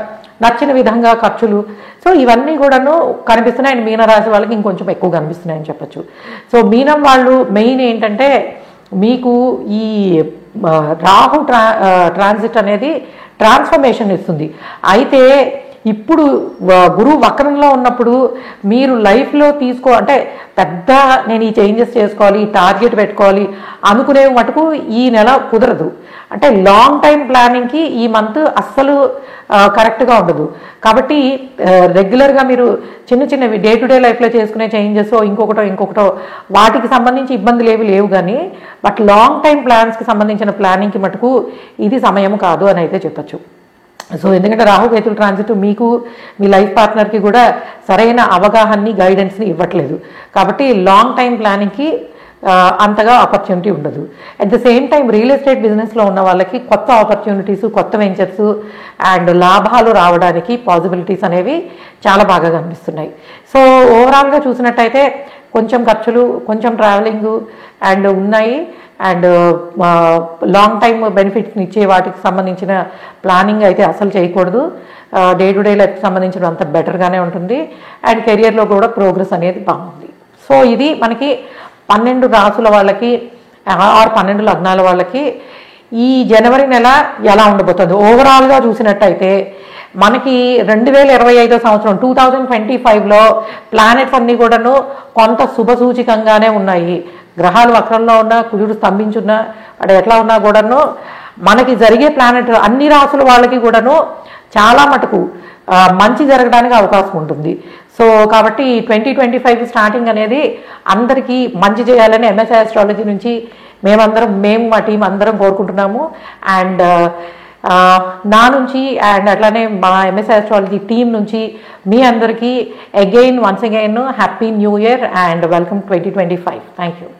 నచ్చిన విధంగా ఖర్చులు. సో ఇవన్నీ కూడాను కనిపిస్తున్నాయి. అండ్ మీనరాశి వాళ్ళకి ఇంకొంచెం ఎక్కువ కనిపిస్తున్నాయని చెప్పచ్చు. సో మీనం వాళ్ళు మెయిన్ ఏంటంటే మీకు ఈ రాహు ట్రాన్సిట్ అనేది ట్రాన్స్ఫర్మేషన్ ఇస్తుంది. అయితే ఇప్పుడు గురువు వక్రంలో ఉన్నప్పుడు మీరు లైఫ్లో అంటే పెద్ద నేను ఈ చేంజెస్ చేసుకోవాలి, ఈ టార్గెట్ పెట్టుకోవాలి అనుకునే మటుకు ఈ నెల కుదరదు. అంటే లాంగ్ టైం ప్లానింగ్కి ఈ మంత్ అస్సలు కరెక్ట్గా ఉండదు. కాబట్టి రెగ్యులర్గా మీరు చిన్న చిన్నవి డే టు డే లైఫ్లో చేసుకునే చేంజెస్ ఇంకొకటో వాటికి సంబంధించి ఇబ్బందులు ఏవి లేవు. కానీ బట్ లాంగ్ టైం ప్లాన్స్కి సంబంధించిన ప్లానింగ్కి మటుకు ఇది సమయం కాదు అని అయితే చెప్పచ్చు. సో ఎందుకంటే రాహుకేతుల ట్రాన్సిట్ మీకు మీ లైఫ్ పార్ట్నర్కి కూడా సరైన అవగాహనని గైడెన్స్ని ఇవ్వట్లేదు. కాబట్టి లాంగ్ టైం ప్లానింగ్కి అంతగా ఆపర్చునిటీ ఉండదు. At the same time real estate బిజినెస్లో ఉన్న వాళ్ళకి కొత్త ఆపర్చునిటీస్, కొత్త వెంచర్స్ అండ్ లాభాలు రావడానికి పాసిబిలిటీస్ అనేవి చాలా బాగా కనిపిస్తున్నాయి. సో ఓవరాల్గా చూసినట్టయితే కొంచెం ఖర్చులు, కొంచెం ట్రావెలింగ్ అండ్ ఉన్నాయి. అండ్ లాంగ్ టైమ్ బెనిఫిట్స్ని ఇచ్చే వాటికి సంబంధించిన ప్లానింగ్ అయితే అసలు చేయకూడదు. డే టు డే లైఫ్కి సంబంధించిన అంత బెటర్గానే ఉంటుంది. అండ్ కెరియర్లో కూడా ప్రోగ్రెస్ అనేది బాగుంది. సో ఇది మనకి 12 రాసుల వాళ్ళకి 12 లగ్నాల వాళ్ళకి ఈ జనవరి నెల ఎలా ఉండబోతుంది ఓవరాల్గా చూసినట్టయితే మనకి 2025 సంవత్సరం 2025లో ప్లానెట్స్ అన్నీ కూడాను కొంత శుభసూచికంగానే ఉన్నాయి. గ్రహాలు వక్రంలో ఉన్నా, కుజుడు స్తంభించున్నా, అక్కడ ఎట్లా ఉన్నా కూడాను మనకి జరిగే ప్లానెట్ అన్ని రాసుల వాళ్ళకి కూడాను చాలా మటుకు మంచి జరగడానికి అవకాశం ఉంటుంది. సో కాబట్టి 2025 స్టార్టింగ్ అనేది అందరికీ మంచి చేయాలని ఎంఎస్ఐ ఆస్ట్రాలజీ నుంచి మేము మా టీం అందరం కోరుకుంటున్నాము. అండ్ నా నుంచి అండ్ అట్లానే మా ఎంఎస్ఐ ఆస్ట్రాలజీ టీం నుంచి మీ అందరికీ once again happy new year and welcome 2025. Thank you.